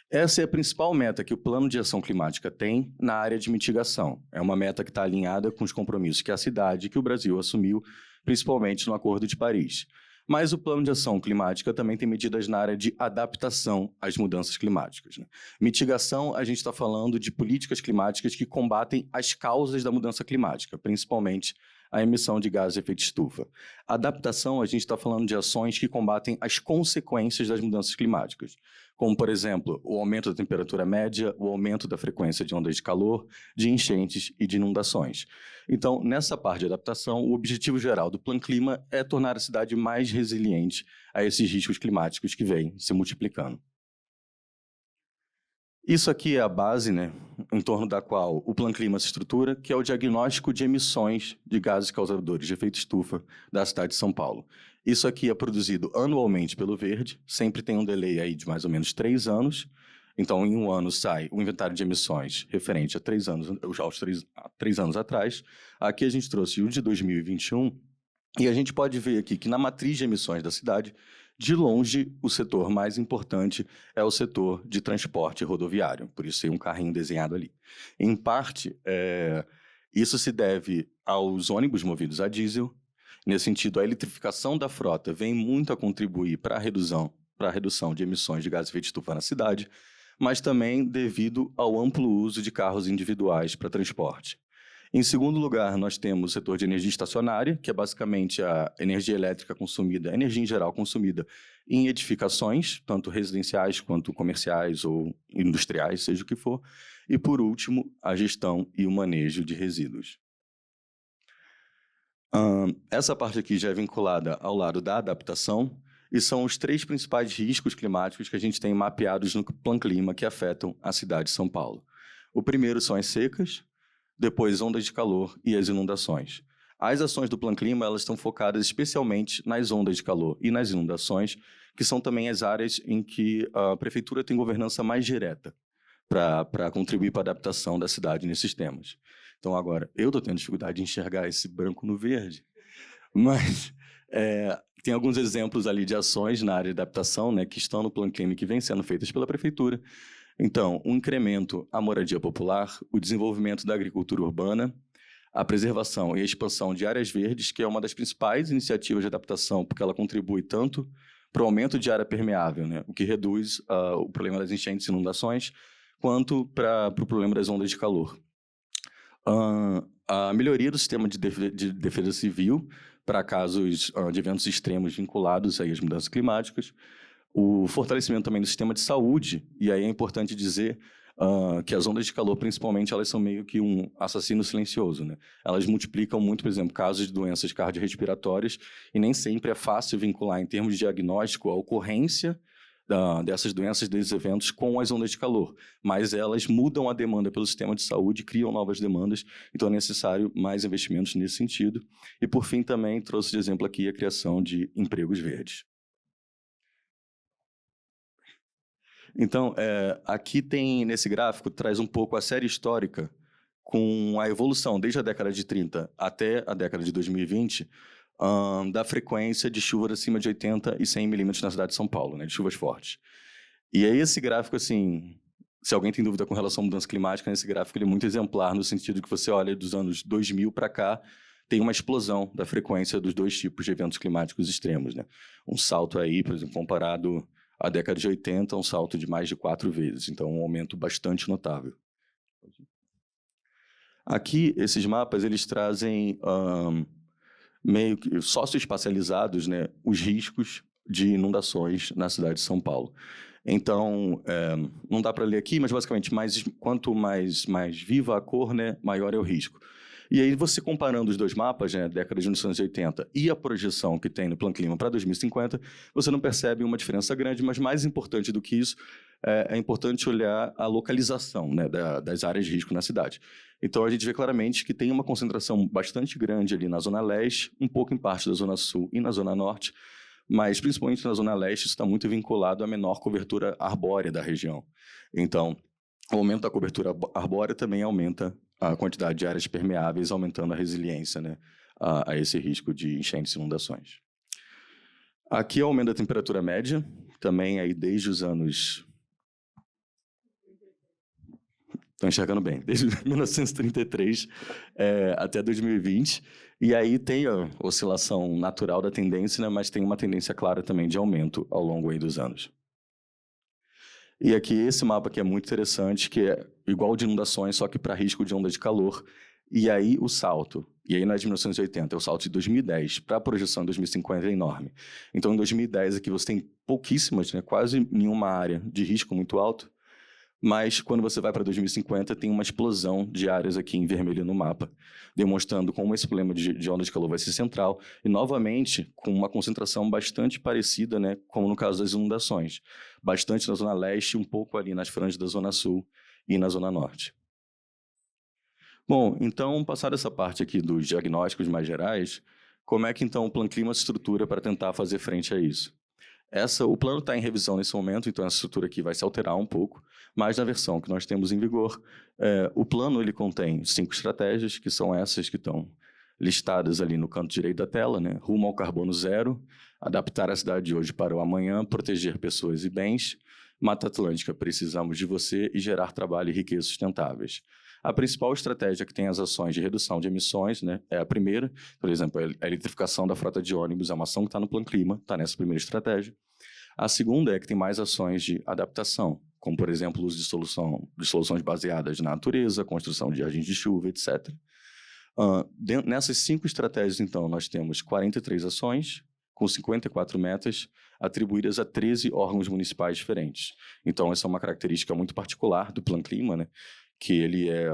Essa é a principal meta que o Plano de Ação Climática tem na área de mitigação. É uma meta que está alinhada com os compromissos que a cidade, que o Brasil assumiu, principalmente no Acordo de Paris. Mas o Plano de Ação Climática também tem medidas na área de adaptação às mudanças climáticas, né? Mitigação, a gente está falando de políticas climáticas que combatem as causas da mudança climática, principalmente a emissão de gases de efeito estufa. Adaptação, a gente está falando de ações que combatem as consequências das mudanças climáticas, como, por exemplo, o aumento da temperatura média, o aumento da frequência de ondas de calor, de enchentes e de inundações. Então, nessa parte de adaptação, o objetivo geral do Plano Clima é tornar a cidade mais resiliente a esses riscos climáticos que vêm se multiplicando. Isso aqui é a base, né, em torno da qual o Plano Clima se estrutura, que é o diagnóstico de emissões de gases causadores de efeito estufa da cidade de São Paulo. Isso aqui é produzido anualmente pelo Verde, sempre tem um delay aí de mais ou menos 3 anos, Então, em um ano sai o inventário de emissões referente a 3 anos, há 3 anos atrás. Aqui a gente trouxe o de 2021 e a gente pode ver aqui que na matriz de emissões da cidade, de longe, o setor mais importante é o setor de transporte rodoviário, por isso tem um carrinho desenhado ali. Em parte, isso se deve aos ônibus movidos a diesel. Nesse sentido, a eletrificação da frota vem muito a contribuir para a redução de emissões de gás de efeito estufa na cidade, mas também devido ao amplo uso de carros individuais para transporte. Em segundo lugar, nós temos o setor de energia estacionária, que é basicamente a energia elétrica consumida, a energia em geral consumida em edificações, tanto residenciais quanto comerciais ou industriais, seja o que for. E, por último, a gestão e o manejo de resíduos. Essa parte aqui já é vinculada ao lado da adaptação, e são os 3 principais riscos climáticos que a gente tem mapeados no Plan Clima que afetam a cidade de São Paulo. O primeiro são as secas, depois ondas de calor e as inundações. As ações do Plan Clima elas estão focadas especialmente nas ondas de calor e nas inundações, que são também as áreas em que a prefeitura tem governança mais direta para contribuir para a adaptação da cidade nesses temas. Então, agora, eu estou tendo dificuldade de enxergar esse branco no verde, mas tem alguns exemplos ali de ações na área de adaptação, né, que estão no Plan Clima e que vêm sendo feitas pela prefeitura. Então, um incremento à moradia popular, o desenvolvimento da agricultura urbana, a preservação e a expansão de áreas verdes, que é uma das principais iniciativas de adaptação, porque ela contribui tanto para o aumento de área permeável, né, o que reduz o problema das enchentes e inundações, quanto para o problema das ondas de calor. A melhoria do sistema de defesa civil para casos de eventos extremos vinculados aí às mudanças climáticas, o fortalecimento também do sistema de saúde, e aí é importante dizer que as ondas de calor, principalmente, elas são meio que um assassino silencioso, né? Elas multiplicam muito, por exemplo, casos de doenças cardiorrespiratórias, e nem sempre é fácil vincular, em termos de diagnóstico, a ocorrência dessas doenças, desses eventos, com as ondas de calor. Mas elas mudam a demanda pelo sistema de saúde, criam novas demandas, então é necessário mais investimentos nesse sentido. E, por fim, também trouxe de exemplo aqui a criação de empregos verdes. Então, aqui tem, nesse gráfico, traz um pouco a série histórica com a evolução, desde a década de 30 até a década de 2020, da frequência de chuvas acima de 80 e 100 milímetros na cidade de São Paulo, né, de chuvas fortes. E aí esse gráfico, assim, se alguém tem dúvida com relação à mudança climática, nesse gráfico ele é muito exemplar, no sentido que você olha dos anos 2000 para cá, tem uma explosão da frequência dos 2 tipos de eventos climáticos extremos, né? Um salto aí, por exemplo, comparado à década de 80, um salto de mais de 4 vezes, então um aumento bastante notável. Aqui, esses mapas, eles trazem meio que socioespacializados, né, os riscos de inundações na cidade de São Paulo. Então, não dá para ler aqui, mas basicamente, quanto mais viva a cor, né, maior é o risco. E aí, você comparando os 2 mapas, né, década de 1980 e a projeção que tem no Plan Clima para 2050, você não percebe uma diferença grande, mas mais importante do que isso, é importante olhar a localização, né, das áreas de risco na cidade. Então, a gente vê claramente que tem uma concentração bastante grande ali na Zona Leste, um pouco em parte da Zona Sul e na Zona Norte, mas principalmente na Zona Leste isso está muito vinculado à menor cobertura arbórea da região. Então, o aumento da cobertura arbórea também aumenta a quantidade de áreas permeáveis, aumentando a resiliência, né, a esse risco de enchentes e inundações. Aqui é o aumento da temperatura média, também aí desde os anos... Estão enxergando bem, desde 1933 até 2020, e aí tem a oscilação natural da tendência, né, mas tem uma tendência clara também de aumento ao longo aí dos anos. E aqui esse mapa aqui é muito interessante, que é igual de inundações, só que para risco de onda de calor, e aí o salto, e aí não é de 1980, é o salto de 2010 para a projeção de 2050 é enorme. Então em 2010 aqui você tem pouquíssimas, né, quase nenhuma área de risco muito alto, mas quando você vai para 2050, tem uma explosão de áreas aqui em vermelho no mapa, demonstrando como esse problema de onda de calor vai ser central, e novamente com uma concentração bastante parecida, né, como no caso das inundações, bastante na Zona Leste, um pouco ali nas franjas da Zona Sul e na Zona Norte. Bom, então, passada essa parte aqui dos diagnósticos mais gerais, como é que então o Plan Clima se estrutura para tentar fazer frente a isso? O plano está em revisão nesse momento, então essa estrutura aqui vai se alterar um pouco, mas na versão que nós temos em vigor, o plano ele contém 5 estratégias, que são essas que estão listadas ali no canto direito da tela, né? Rumo ao carbono zero, adaptar a cidade de hoje para o amanhã, proteger pessoas e bens, Mata Atlântica, precisamos de você, e gerar trabalho e riqueza sustentáveis. A principal estratégia que tem as ações de redução de emissões, né, é a primeira, por exemplo, a eletrificação da frota de ônibus, é uma ação que está no Plano Clima, está nessa primeira estratégia. A segunda é que tem mais ações de adaptação, como, por exemplo, o uso de soluções baseadas na natureza, construção de jardins de chuva, etc. Nessas 5 estratégias, então, nós temos 43 ações, com 54 metas, atribuídas a 13 órgãos municipais diferentes. Então, essa é uma característica muito particular do Plano Clima, né? Que ele é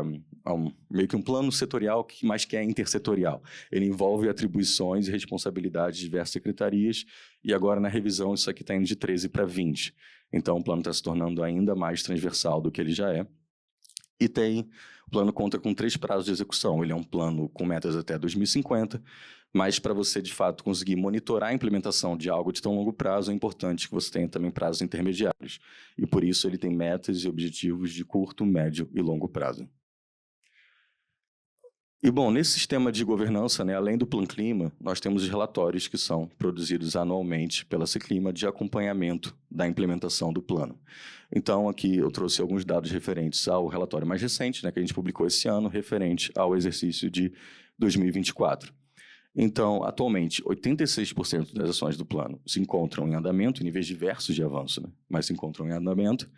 meio que um plano setorial, mas que é intersetorial. Ele envolve atribuições e responsabilidades de diversas secretarias, e agora, na revisão, isso aqui está indo de 13 para 20. Então, o plano está se tornando ainda mais transversal do que ele já é. E o plano conta com 3 prazos de execução. Ele é um plano com metas até 2050, mas para você, de fato, conseguir monitorar a implementação de algo de tão longo prazo, é importante que você tenha também prazos intermediários. E, por isso, ele tem metas e objetivos de curto, médio e longo prazo. E, bom, nesse sistema de governança, né, além do Plano Clima, nós temos os relatórios que são produzidos anualmente pela Seclima de acompanhamento da implementação do plano. Então, aqui eu trouxe alguns dados referentes ao relatório mais recente, né, que a gente publicou esse ano, referente ao exercício de 2024. Então, atualmente, 86% das ações do plano se encontram em andamento, em níveis diversos de avanço, né, mas se encontram em andamento.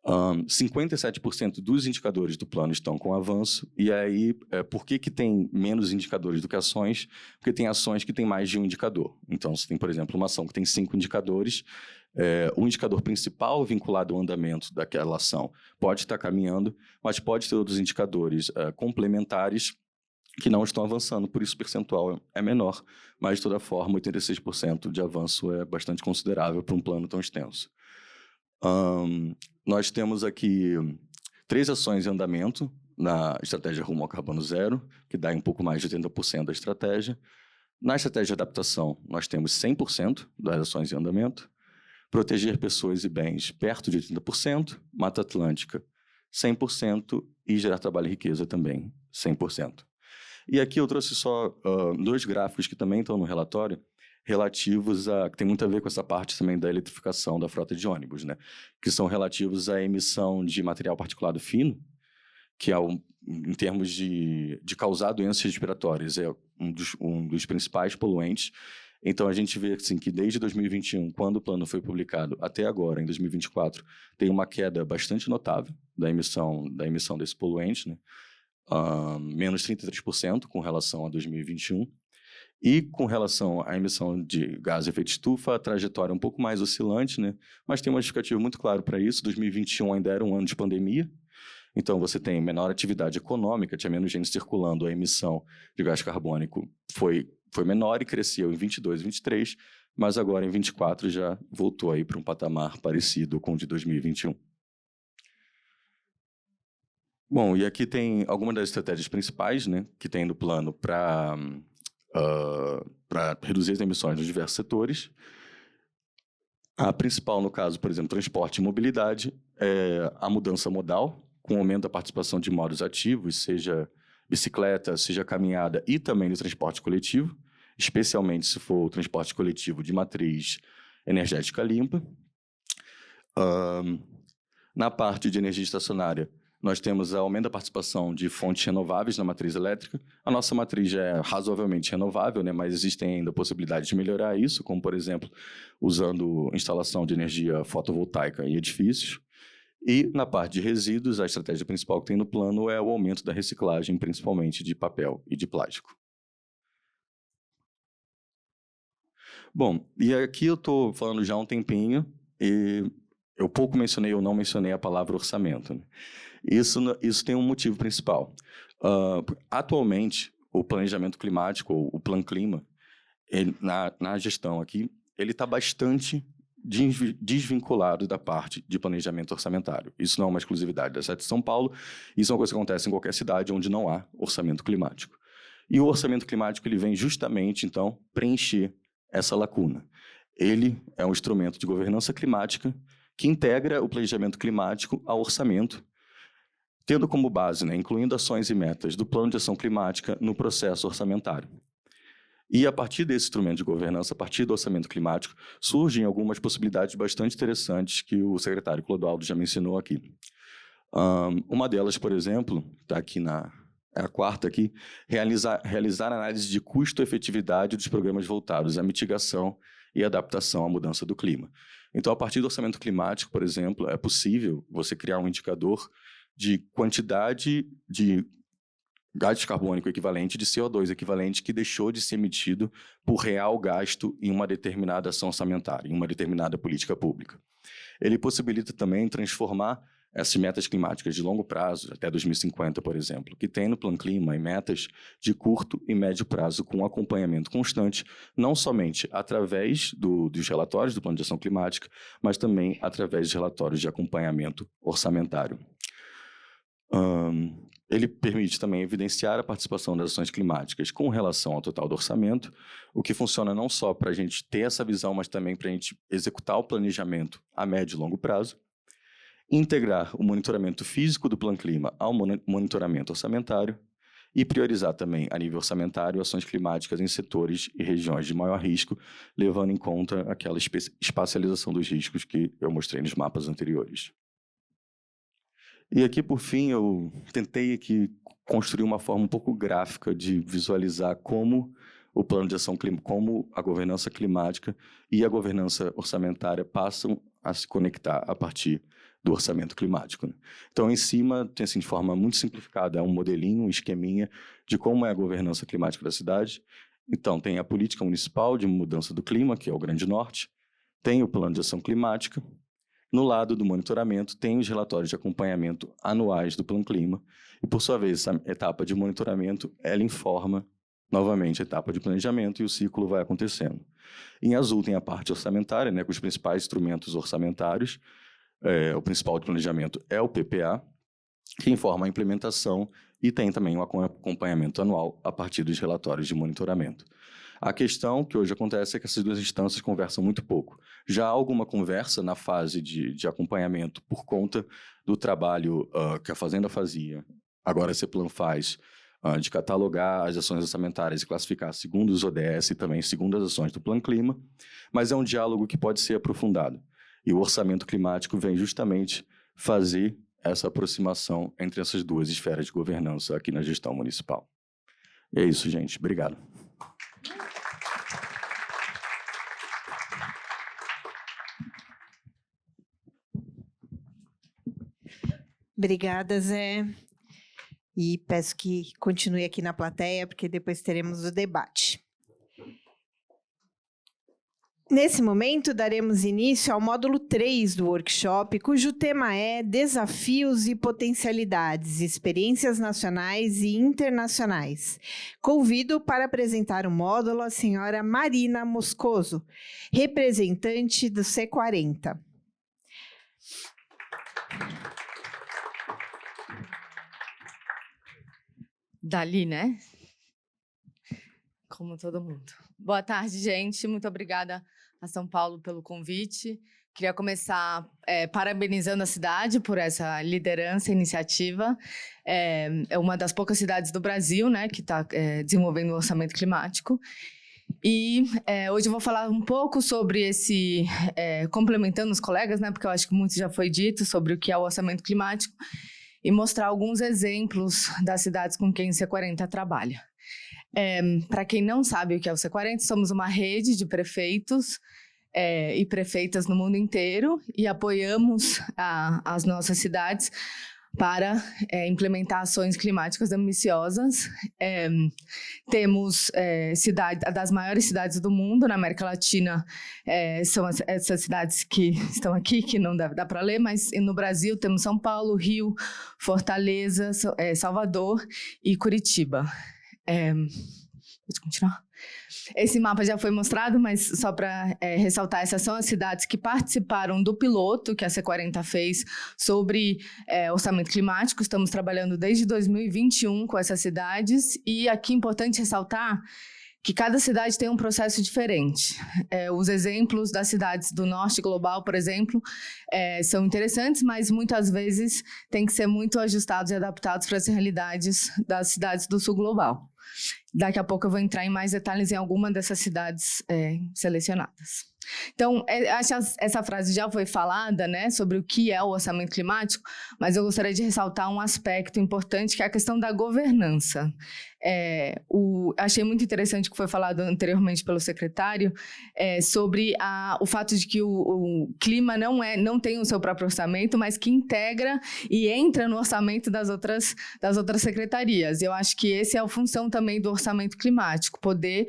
57% dos indicadores do plano estão com avanço, e aí, por que tem menos indicadores do que ações? Porque tem ações que têm mais de um indicador. Então, se tem, por exemplo, uma ação que tem 5 indicadores, o indicador principal vinculado ao andamento daquela ação pode estar caminhando, mas pode ter outros indicadores complementares que não estão avançando, por isso o percentual é menor, mas, de toda forma, 86% de avanço é bastante considerável para um plano tão extenso. Nós temos aqui 3 ações em andamento na estratégia Rumo ao Carbono Zero, que dá um pouco mais de 80% da estratégia. Na estratégia de adaptação, nós temos 100% das ações em andamento. Proteger pessoas e bens, perto de 30%. Mata Atlântica, 100%. E gerar trabalho e riqueza também, 100%. E aqui eu trouxe só 2 gráficos que também estão no relatório, relativos que tem muito a ver com essa parte também da eletrificação da frota de ônibus, né? Que são relativos à emissão de material particulado fino, que é em termos de causar doenças respiratórias, é um dos principais poluentes. Então, a gente vê assim, que desde 2021, quando o plano foi publicado, até agora, em 2024, tem uma queda bastante notável da emissão desse poluente, né? Menos 33% com relação a 2021. E com relação à emissão de gás de efeito estufa, a trajetória é um pouco mais oscilante, né? Mas tem um justificativo muito claro para isso. 2021 ainda era um ano de pandemia, então você tem menor atividade econômica, tinha menos gente circulando, a emissão de gás carbônico foi menor e cresceu em 22 e 23, mas agora em 24 já voltou aí para um patamar parecido com o de 2021. Bom, e aqui tem algumas das estratégias principais, né, que tem no plano para reduzir as emissões nos diversos setores. A principal, no caso, por exemplo, transporte e mobilidade, é a mudança modal, com o aumento da participação de modos ativos, seja bicicleta, seja caminhada e também do transporte coletivo, especialmente se for o transporte coletivo de matriz energética limpa. Na parte de energia estacionária, nós temos o aumento da participação de fontes renováveis na matriz elétrica. A nossa matriz já é razoavelmente renovável, né, mas existem ainda possibilidades de melhorar isso, como, por exemplo, usando instalação de energia fotovoltaica em edifícios. E, na parte de resíduos, a estratégia principal que tem no plano é o aumento da reciclagem, principalmente de papel e de plástico. Bom, e aqui eu estou falando já há um tempinho, e eu pouco mencionei ou não mencionei a palavra orçamento, né? Isso tem um motivo principal. Atualmente, o planejamento climático, ou o Plano Clima, na gestão aqui, ele está bastante desvinculado da parte de planejamento orçamentário. Isso não é uma exclusividade da cidade de São Paulo, isso é uma coisa que acontece em qualquer cidade onde não há orçamento climático. E o orçamento climático ele vem justamente, então, preencher essa lacuna. Ele é um instrumento de governança climática que integra o planejamento climático ao orçamento, tendo como base, incluindo ações e metas do Plano de Ação Climática no processo orçamentário. E a partir desse instrumento de governança, a partir do orçamento climático, surgem algumas possibilidades bastante interessantes que o secretário Clodoaldo já mencionou aqui. Uma delas, por exemplo, está aqui é a quarta aqui, realizar análise de custo-efetividade dos programas voltados à mitigação e adaptação à mudança do clima. Então, a partir do orçamento climático, por exemplo, é possível você criar um indicador de quantidade de gás carbônico equivalente, de CO2 equivalente, que deixou de ser emitido por real gasto em uma determinada ação orçamentária, em uma determinada política pública. Ele possibilita também transformar essas metas climáticas de longo prazo, até 2050, por exemplo, que tem no Plano Clima, em metas de curto e médio prazo, com acompanhamento constante, não somente através dos relatórios do Plano de Ação Climática, mas também através de relatórios de acompanhamento orçamentário. Ele permite também evidenciar a participação das ações climáticas com relação ao total do orçamento, o que funciona não só para a gente ter essa visão, mas também para a gente executar o planejamento a médio e longo prazo, integrar o monitoramento físico do Plano Clima ao monitoramento orçamentário e priorizar também, a nível orçamentário, ações climáticas em setores e regiões de maior risco, levando em conta aquela espacialização dos riscos que eu mostrei nos mapas anteriores. E aqui, por fim, eu tentei aqui construir uma forma um pouco gráfica de visualizar como o plano de ação climática, como a governança climática e a governança orçamentária passam a se conectar a partir do orçamento climático. Então, em cima, tem assim, de forma muito simplificada, um modelinho, um esqueminha de como é a governança climática da cidade. Então, tem a política municipal de mudança do clima, que é o Grande Norte, tem o plano de ação climática. No lado do monitoramento, tem os relatórios de acompanhamento anuais do Plano Clima, e, por sua vez, essa etapa de monitoramento, ela informa, novamente, a etapa de planejamento, e o ciclo vai acontecendo. Em azul tem a parte orçamentária, com os principais instrumentos orçamentários. O principal de planejamento é o PPA, que informa a implementação, e tem também um acompanhamento anual a partir dos relatórios de monitoramento. A questão que hoje acontece é que essas duas instâncias conversam muito pouco. Já há alguma conversa na fase de acompanhamento por conta do trabalho que a Fazenda fazia, agora a CEPLAN faz, de catalogar as ações orçamentárias e classificar segundo os ODS e também segundo as ações do Plano Clima, mas é um diálogo que pode ser aprofundado. E o orçamento climático vem justamente fazer essa aproximação entre essas duas esferas de governança aqui na gestão municipal. E é isso, gente. Obrigado. Obrigada, Zé. E peço que continue aqui na plateia, porque depois teremos o debate. Nesse momento, daremos início ao módulo 3 do workshop, cujo tema é Desafios e Potencialidades, Experiências Nacionais e Internacionais. Convido para apresentar o módulo a senhora Marina Moscoso, representante do C40. Dali, né? Como todo mundo. Boa tarde, gente. Muito obrigada a São Paulo pelo convite. Queria começar parabenizando a cidade por essa liderança e iniciativa. É uma das poucas cidades do Brasil, né, que está desenvolvendo o orçamento climático. E hoje eu vou falar um pouco sobre esse, complementando os colegas, né, porque eu acho que muito já foi dito sobre o que é o orçamento climático, e mostrar alguns exemplos das cidades com quem o C40 trabalha. Para quem não sabe o que é o C40, somos uma rede de prefeitos e prefeitas no mundo inteiro e apoiamos as nossas cidades para implementar ações climáticas ambiciosas. Temos das maiores cidades do mundo, na América Latina, são essas cidades que estão aqui, que não dá para ler, mas no Brasil temos São Paulo, Rio, Fortaleza, Salvador e Curitiba. Pode continuar? Esse mapa já foi mostrado, mas só para ressaltar, essas são as cidades que participaram do piloto que a C40 fez sobre orçamento climático. Estamos trabalhando desde 2021 com essas cidades. E aqui é importante ressaltar que cada cidade tem um processo diferente. Os exemplos das cidades do norte global, por exemplo, são interessantes, mas muitas vezes têm que ser muito ajustados e adaptados para as realidades das cidades do sul global. Daqui a pouco eu vou entrar em mais detalhes em alguma dessas cidades selecionadas. Então, acho que essa frase já foi falada, né, sobre o que é o orçamento climático, mas eu gostaria de ressaltar um aspecto importante, que é a questão da governança. Achei muito interessante o que foi falado anteriormente pelo secretário sobre o fato de que o clima não tem o seu próprio orçamento, mas que integra e entra no orçamento das outras secretarias. Eu acho que essa é a função também do orçamento climático, poder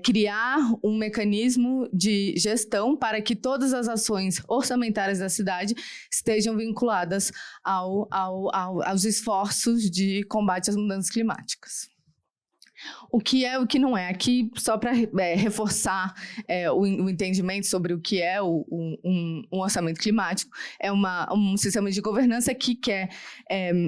criar um mecanismo de gestão para que todas as ações orçamentárias da cidade estejam vinculadas aos esforços de combate às mudanças climáticas. O que é e o que não é. Aqui, só para reforçar o entendimento sobre o que é um orçamento climático, é um sistema de governança que quer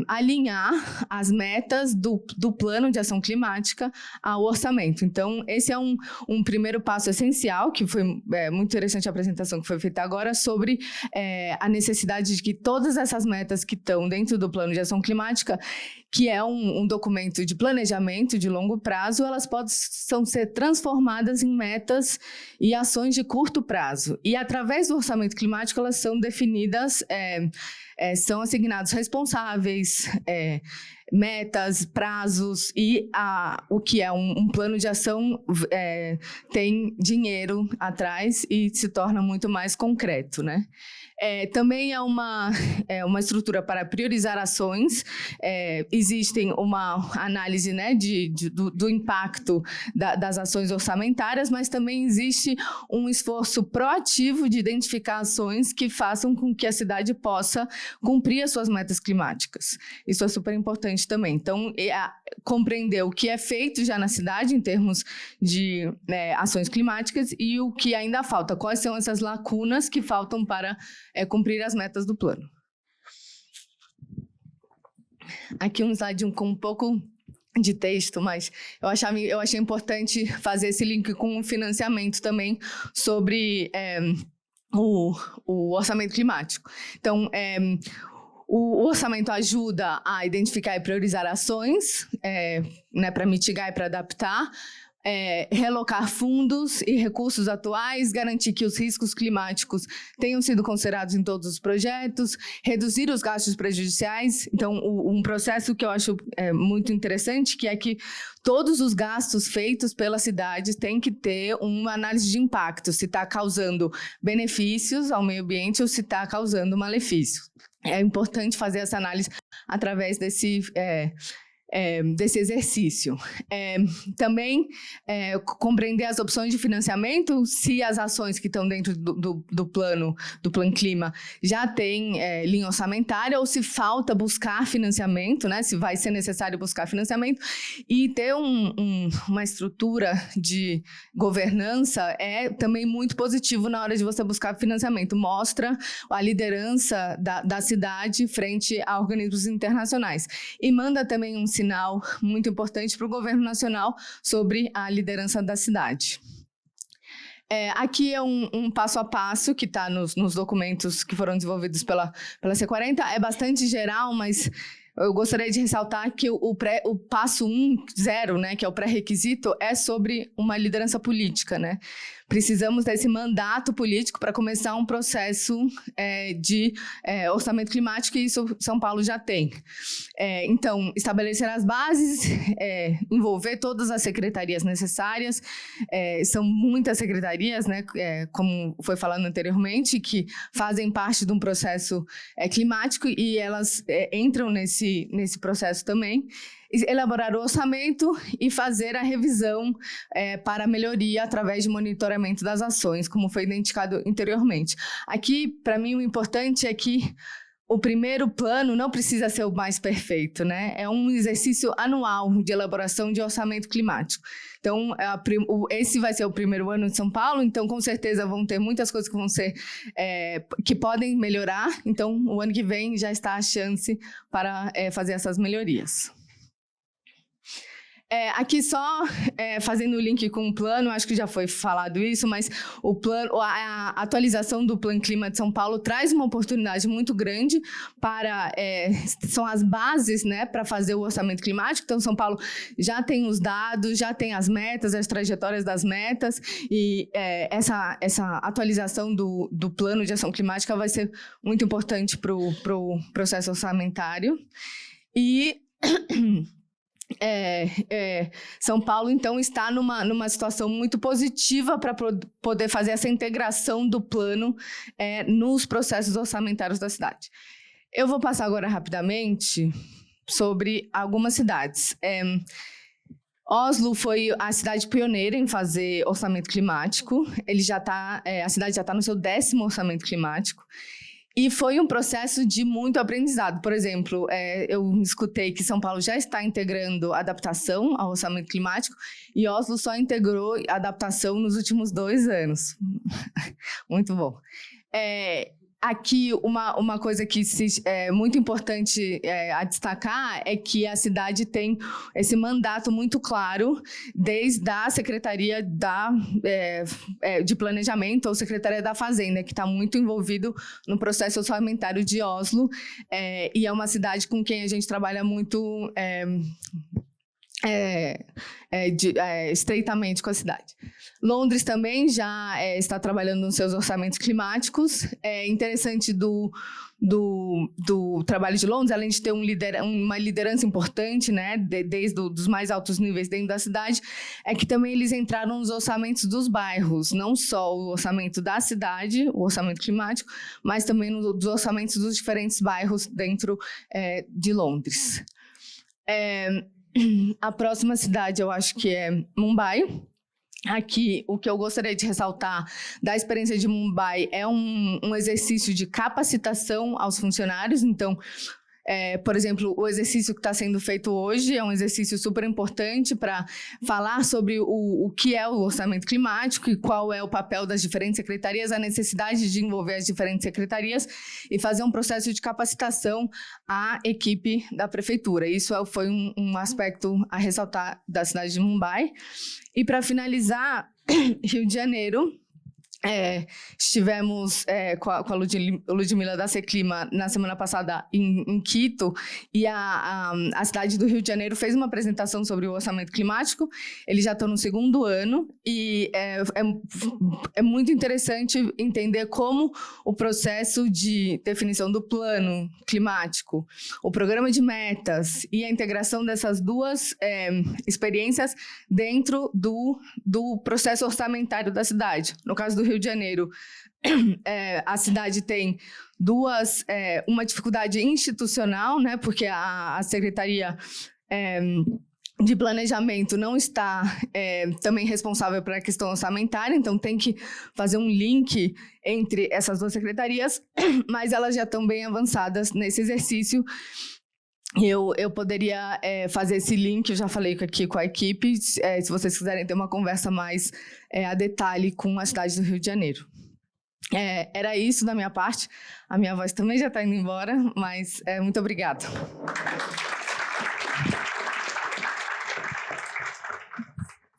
alinhar as metas do plano de ação climática ao orçamento. Então, esse é um primeiro passo essencial, que foi muito interessante a apresentação que foi feita agora, sobre a necessidade de que todas essas metas que estão dentro do plano de ação climática, que é um documento de planejamento de longo prazo, elas possam ser transformadas em metas e ações de curto prazo. E, através do orçamento climático, elas são definidas, são assignados responsáveis, metas, prazos, e o que é um plano de ação tem dinheiro atrás e se torna muito mais concreto, né? Também é uma estrutura para priorizar ações. Existem uma análise, né, do impacto das ações orçamentárias, mas também existe um esforço proativo de identificar ações que façam com que a cidade possa cumprir as suas metas climáticas. Isso é super importante também. Então, compreender o que é feito já na cidade em termos de ações climáticas e o que ainda falta, quais são essas lacunas que faltam para cumprir as metas do plano. Aqui um slide com um pouco de texto, mas eu achei importante fazer esse link com o financiamento também sobre o orçamento climático. Então, o orçamento ajuda a identificar e priorizar ações, né, para mitigar e para adaptar, relocar fundos e recursos atuais, garantir que os riscos climáticos tenham sido considerados em todos os projetos, reduzir os gastos prejudiciais. Então, um processo que eu acho muito interessante, que é que todos os gastos feitos pela cidade têm que ter uma análise de impacto, se está causando benefícios ao meio ambiente ou se está causando malefícios. É importante fazer essa análise através desse exercício. Também compreender as opções de financiamento, se as ações que estão dentro do plano clima já têm linha orçamentária ou se falta buscar financiamento, né? Se vai ser necessário buscar financiamento, e ter uma estrutura de governança é também muito positivo na hora de você buscar financiamento. Mostra a liderança da cidade frente a organismos internacionais e manda também um sinal muito importante para o governo nacional sobre a liderança da cidade. Aqui é um passo a passo que está nos documentos que foram desenvolvidos pela C40. É bastante geral, mas eu gostaria de ressaltar que o passo 0, né, que é o pré-requisito, é sobre uma liderança política, né? Precisamos desse mandato político para começar um processo de orçamento climático, e isso São Paulo já tem. Então, estabelecer as bases, envolver todas as secretarias necessárias. São muitas secretarias, né, como foi falado anteriormente, que fazem parte de um processo climático, e elas entram nesse processo também. Elaborar o orçamento e fazer a revisão para melhoria através de monitoramento das ações, como foi identificado anteriormente. Aqui, para mim, o importante é que o primeiro plano não precisa ser o mais perfeito, né? É um exercício anual de elaboração de orçamento climático. Então, esse vai ser o primeiro ano de São Paulo, então, com certeza, vão ter muitas coisas que vão ser, que podem melhorar. Então, o ano que vem já está a chance para fazer essas melhorias. Aqui só fazendo o link com o plano, acho que já foi falado isso, mas o plano, a atualização do Plano Clima de São Paulo traz uma oportunidade muito grande para, são as bases, né, para fazer o orçamento climático. Então, São Paulo já tem os dados, já tem as metas, as trajetórias das metas, e essa atualização do plano de ação climática vai ser muito importante para o processo orçamentário. E São Paulo, então, está numa situação muito positiva para poder fazer essa integração do plano nos processos orçamentários da cidade. Eu vou passar agora rapidamente sobre algumas cidades. Oslo foi a cidade pioneira em fazer orçamento climático. A cidade já está no seu 10º orçamento climático. E foi um processo de muito aprendizado. Por exemplo, eu escutei que São Paulo já está integrando adaptação ao orçamento climático e Oslo só integrou adaptação nos últimos 2 anos. Muito bom. Aqui, uma coisa que é muito importante a destacar é que a cidade tem esse mandato muito claro desde a Secretaria de Planejamento ou Secretaria da Fazenda, que está muito envolvido no processo orçamentário de Oslo, e é uma cidade com quem a gente trabalha muito estreitamente com a cidade. Londres também já está trabalhando nos seus orçamentos climáticos. É interessante do trabalho de Londres, além de ter uma liderança importante, né, desde os mais altos níveis dentro da cidade, é que também eles entraram nos orçamentos dos bairros, não só o orçamento da cidade, o orçamento climático, mas também nos orçamentos dos diferentes bairros dentro de Londres. A próxima cidade, eu acho que é Mumbai. Aqui, o que eu gostaria de ressaltar da experiência de Mumbai é um exercício de capacitação aos funcionários. Então, por exemplo, o exercício que está sendo feito hoje é um exercício super importante para falar sobre o que é o orçamento climático e qual é o papel das diferentes secretarias, a necessidade de envolver as diferentes secretarias e fazer um processo de capacitação à equipe da prefeitura. Isso foi um aspecto a ressaltar da cidade de Mumbai. E para finalizar, Rio de Janeiro. Estivemos com a Ludmila da Seclima na semana passada em Quito, e a cidade do Rio de Janeiro fez uma apresentação sobre o orçamento climático. Eles já estão no 2º ano e é muito interessante entender como o processo de definição do plano climático, o programa de metas e a integração dessas duas experiências dentro do processo orçamentário da cidade. No caso do Rio de Janeiro, a cidade tem uma dificuldade institucional, né, porque a Secretaria de Planejamento não está também responsável pela questão orçamentária, então tem que fazer um link entre essas duas secretarias, mas elas já estão bem avançadas nesse exercício. Eu poderia fazer esse link, eu já falei aqui com a equipe, se vocês quiserem ter uma conversa mais a detalhe com a cidade do Rio de Janeiro. Era isso da minha parte, a minha voz também já está indo embora, mas muito obrigada.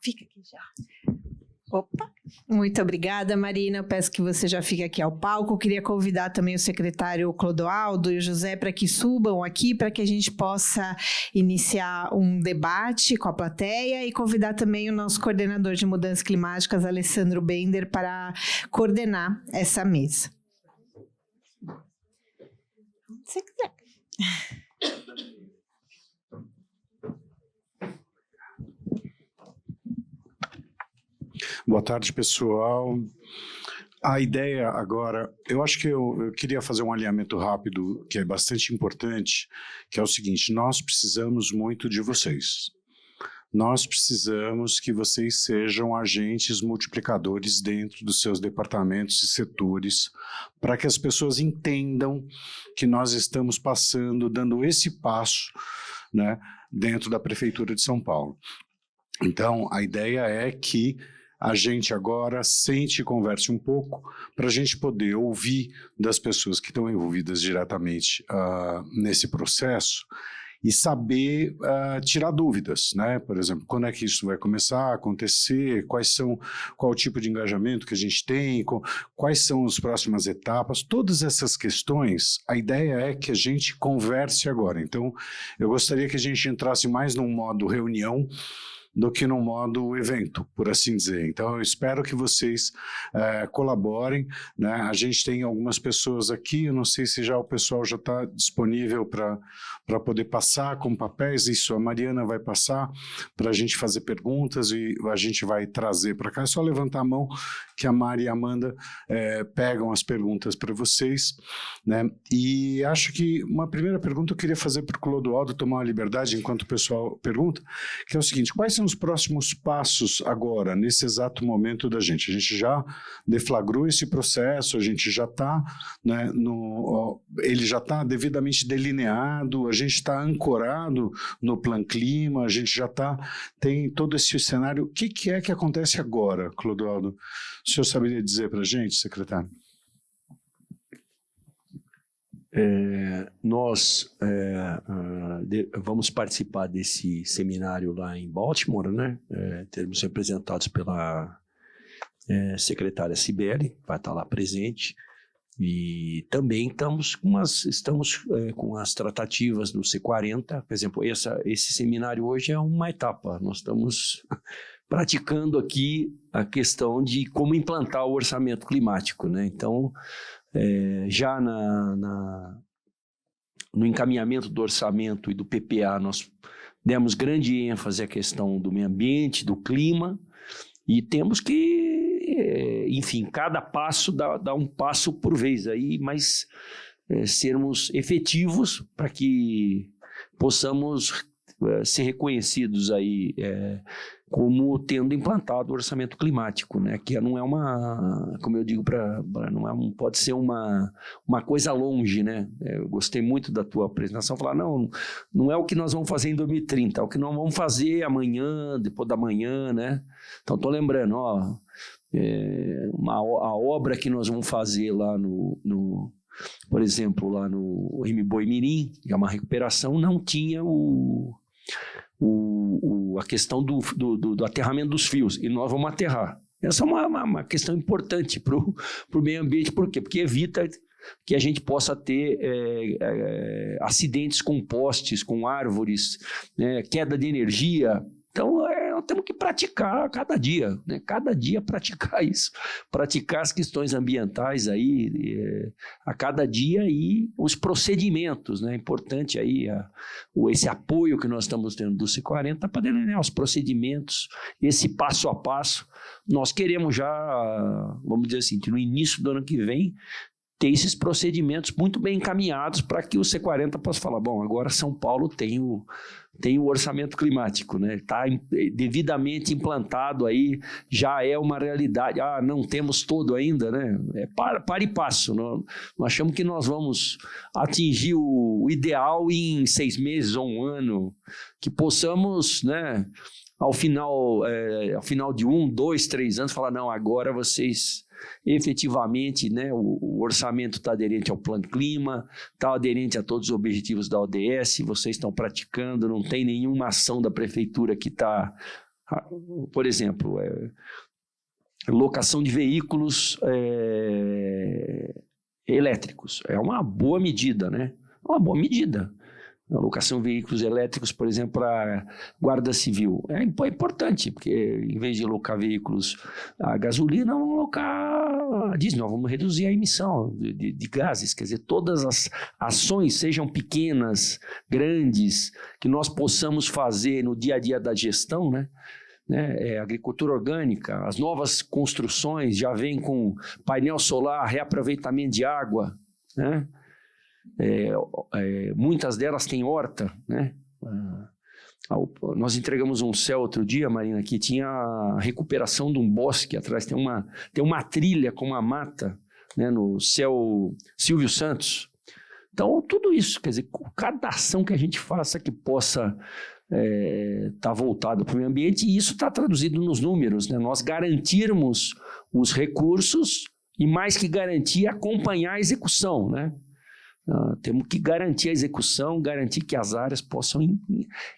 Fica aqui já. Opa! Muito obrigada, Marina. Eu peço que você já fique aqui ao palco. Eu queria convidar também o secretário Clodoaldo e o José para que subam aqui, para que a gente possa iniciar um debate com a plateia e convidar também o nosso coordenador de mudanças climáticas, Alessandro Bender, para coordenar essa mesa. Se quiser. Boa tarde, pessoal. A ideia agora, eu acho que eu queria fazer um alinhamento rápido, que é bastante importante, que é o seguinte: nós precisamos muito de vocês. Nós precisamos que vocês sejam agentes multiplicadores dentro dos seus departamentos e setores, para que as pessoas entendam que nós estamos dando esse passo, né, dentro da Prefeitura de São Paulo. Então, a ideia é que a gente agora sente e converse um pouco para a gente poder ouvir das pessoas que estão envolvidas diretamente nesse processo e saber tirar dúvidas, né? Por exemplo, quando é que isso vai começar a acontecer, qual o tipo de engajamento que a gente tem, quais são as próximas etapas, todas essas questões, a ideia é que a gente converse agora. Então, eu gostaria que a gente entrasse mais num modo reunião do que no modo evento, por assim dizer. Então, eu espero que vocês colaborem, né? A gente tem algumas pessoas aqui, eu não sei se já o pessoal já está disponível para poder passar com papéis. Isso, a Mariana vai passar para a gente fazer perguntas e a gente vai trazer para cá. É só levantar a mão que a Mari e a Amanda pegam as perguntas para vocês, né? E acho que uma primeira pergunta eu queria fazer para o Clodoaldo tomar uma liberdade enquanto o pessoal pergunta, que é o seguinte: quais são os próximos passos agora, nesse exato momento da gente? A gente já deflagrou esse processo, a gente já está, né, ele já está devidamente delineado, a gente está ancorado no Plan Clima, a gente já tem todo esse cenário. O que é que acontece agora, Clodoaldo? O senhor saberia dizer para a gente, secretário? Nós vamos participar desse seminário lá em Baltimore, né? Teremos representados pela secretária Cibele, vai estar lá presente, e também estamos com as tratativas do C40. Por exemplo, esse seminário hoje é uma etapa. Nós estamos praticando aqui a questão de como implantar o orçamento climático, né? Então, já no encaminhamento do orçamento e do PPA, nós demos grande ênfase à questão do meio ambiente, do clima, e temos que, enfim, cada passo dá um passo por vez, aí, mas sermos efetivos para que possamos ser reconhecidos aí como tendo implantado o orçamento climático, né? Que não é como eu digo, não pode ser uma coisa longe, né? Eu gostei muito da tua apresentação, falar, não é o que nós vamos fazer em 2030, é o que nós vamos fazer amanhã, depois da manhã, né? Então, estou lembrando, a obra que nós vamos fazer lá por exemplo, lá no Mboi Mirim, que é uma recuperação, não tinha a questão do aterramento dos fios, e nós vamos aterrar. Essa é uma questão importante para o meio ambiente. Por quê? Porque evita que a gente possa ter acidentes com postes, com árvores, queda de energia. Então, nós temos que praticar cada dia, né? Cada dia praticar isso, praticar as questões ambientais aí, a cada dia, e os procedimentos, né? É importante aí esse apoio que nós estamos tendo do C40 para delinear os procedimentos, esse passo a passo. Nós queremos já, vamos dizer assim, no início do ano que vem, ter esses procedimentos muito bem encaminhados para que o C40 possa falar, bom, agora São Paulo tem o orçamento climático, né? Está devidamente implantado aí, já é uma realidade. Não temos todo ainda, né? Para e passo. Nós achamos que nós vamos atingir o ideal em 6 meses ou 1 ano, que possamos, né, ao final de 1, 2, 3 anos, falar, não, agora vocês efetivamente, né, o orçamento está aderente ao Plano Clima, está aderente a todos os objetivos da ODS, vocês estão praticando, não tem nenhuma ação da prefeitura que está, por exemplo, locação de veículos elétricos, é uma boa medida, né? Uma boa medida. A locação de veículos elétricos, por exemplo, para Guarda Civil. É importante, porque em vez de alocar veículos a gasolina, vamos alocar a diesel, nós vamos reduzir a emissão de gases. Quer dizer, todas as ações, sejam pequenas, grandes, que nós possamos fazer no dia a dia da gestão, né? Agricultura orgânica, as novas construções já vêm com painel solar, reaproveitamento de água, né? Muitas delas têm horta, né? Nós entregamos um céu outro dia, Marina, que tinha a recuperação de um bosque atrás, tem uma trilha com uma mata, né, no céu Silvio Santos. Então, tudo isso, quer dizer, cada ação que a gente faça que possa estar voltada para o meio ambiente, e isso está traduzido nos números, né? Nós garantirmos os recursos e, mais que garantir, acompanhar a execução, né? Temos que garantir a execução, garantir que as áreas possam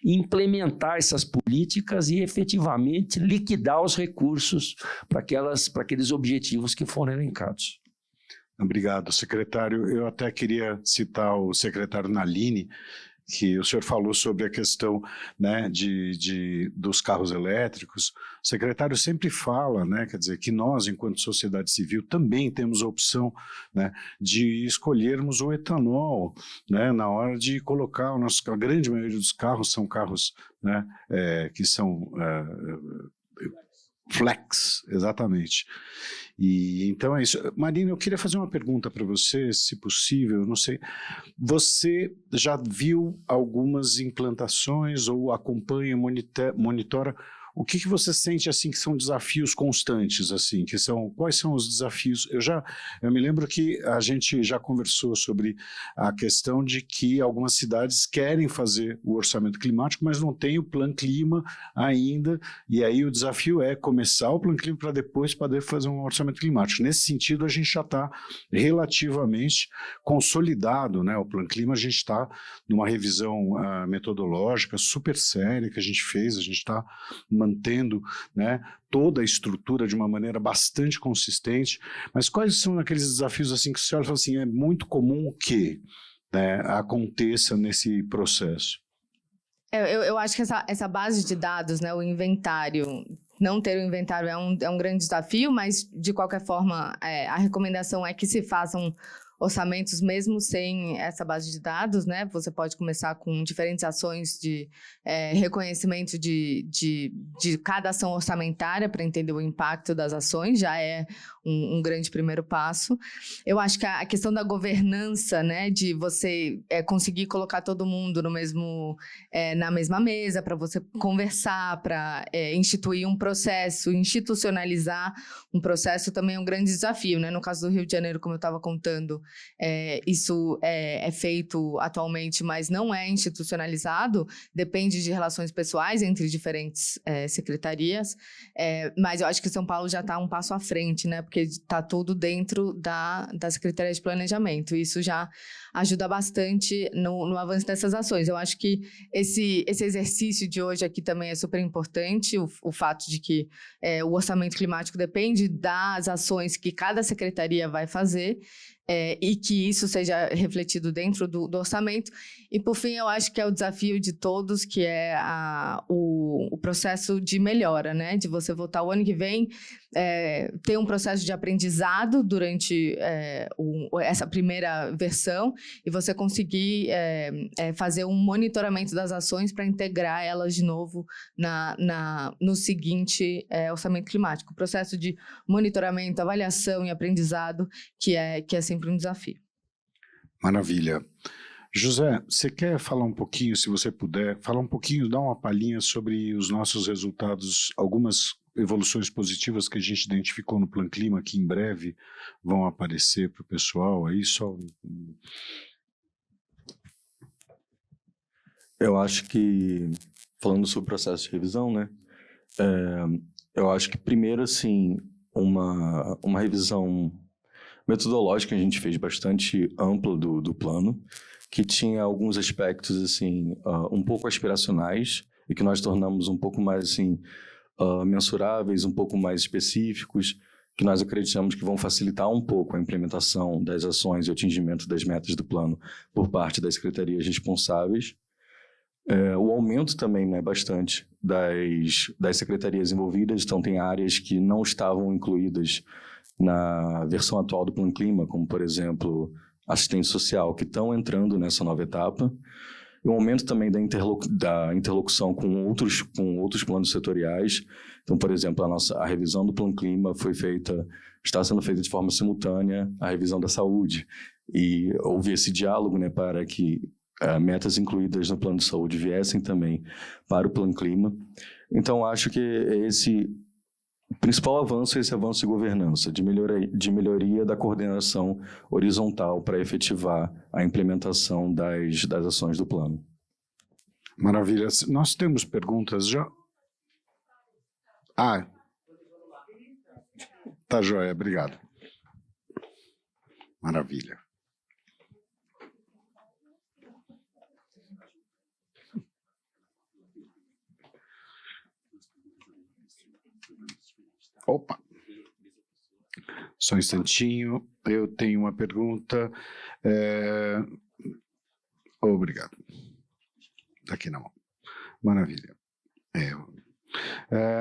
implementar essas políticas e efetivamente liquidar os recursos para aqueles objetivos que foram elencados. Obrigado, secretário. Eu até queria citar o secretário Nalini, que o senhor falou sobre a questão, né, dos carros elétricos. O secretário sempre fala, né, quer dizer, que nós, enquanto sociedade civil, também temos a opção, né, de escolhermos o etanol, né, na hora de colocar a grande maioria dos carros são carros, né, que são flex, exatamente. E então é isso. Marina, eu queria fazer uma pergunta para você, se possível, não sei. Você já viu algumas implantações ou acompanha, monitora? O que você sente assim que são desafios constantes, assim, quais são os desafios? Eu me lembro que a gente já conversou sobre a questão de que algumas cidades querem fazer o orçamento climático, mas não tem o Plano Clima ainda, e aí o desafio é começar o Plano Clima para depois poder fazer um orçamento climático. Nesse sentido, a gente já está relativamente consolidado, né? O Plano Clima, a gente está numa revisão metodológica super séria que a gente fez, a gente está mantendo, né, toda a estrutura de uma maneira bastante consistente, mas quais são aqueles desafios assim que a senhora fala assim, é muito comum que, né, aconteça nesse processo? Eu acho que essa base de dados, né, o inventário, não ter o inventário é um grande desafio, mas de qualquer forma a recomendação é que se façam orçamentos mesmo sem essa base de dados, né? Você pode começar com diferentes ações de reconhecimento de cada ação orçamentária para entender o impacto das ações, já é um grande primeiro passo. Eu acho que a questão da governança, né, de você conseguir colocar todo mundo na mesma mesa, para você conversar, para instituir um processo, institucionalizar um processo também é um grande desafio, né? No caso do Rio de Janeiro, como eu estava contando, isso é feito atualmente, mas não é institucionalizado, depende de relações pessoais entre diferentes secretarias, mas eu acho que São Paulo já está um passo à frente, né? Porque está tudo dentro da Secretaria de Planejamento. Isso já ajuda bastante no avanço dessas ações. Eu acho que esse exercício de hoje aqui também é super importante, o fato de que o orçamento climático depende das ações que cada secretaria vai fazer, e que isso seja refletido dentro do orçamento. E, por fim, eu acho que é o desafio de todos, que é o processo de melhora, né? De você voltar o ano que vem, ter um processo de aprendizado durante essa primeira versão e você conseguir fazer um monitoramento das ações para integrar elas de novo no seguinte orçamento climático. O processo de monitoramento, avaliação e aprendizado, que é sempre um desafio. Maravilha. José, você quer falar um pouquinho, se você puder, falar um pouquinho, dar uma palhinha sobre os nossos resultados, algumas evoluções positivas que a gente identificou no Plano Clima, que em breve vão aparecer para o pessoal aí, só... Eu acho que, falando sobre o processo de revisão, né, eu acho que primeiro, assim, uma revisão metodológica a gente fez bastante ampla do plano, que tinha alguns aspectos, assim, um pouco aspiracionais e que nós tornamos um pouco mais, assim, mensuráveis, um pouco mais específicos, que nós acreditamos que vão facilitar um pouco a implementação das ações e o atingimento das metas do plano por parte das secretarias responsáveis. O aumento também, né, bastante das secretarias envolvidas, então tem áreas que não estavam incluídas na versão atual do Plano Clima, como, por exemplo, assistente social, que estão entrando nessa nova etapa. E um aumento também da interlocução com outros planos setoriais. Então, por exemplo, a revisão do Plano Clima está sendo feita de forma simultânea à revisão da saúde. E houve esse diálogo, né, para que metas incluídas no plano de saúde viessem também para o Plano Clima. Então, acho que o principal avanço é esse avanço de governança, de melhoria da coordenação horizontal para efetivar a implementação das ações do plano. Maravilha. Nós temos perguntas já? Tá joia, obrigado. Maravilha. Opa! Só um instantinho, eu tenho uma pergunta. Obrigado. Daqui na mão. Maravilha.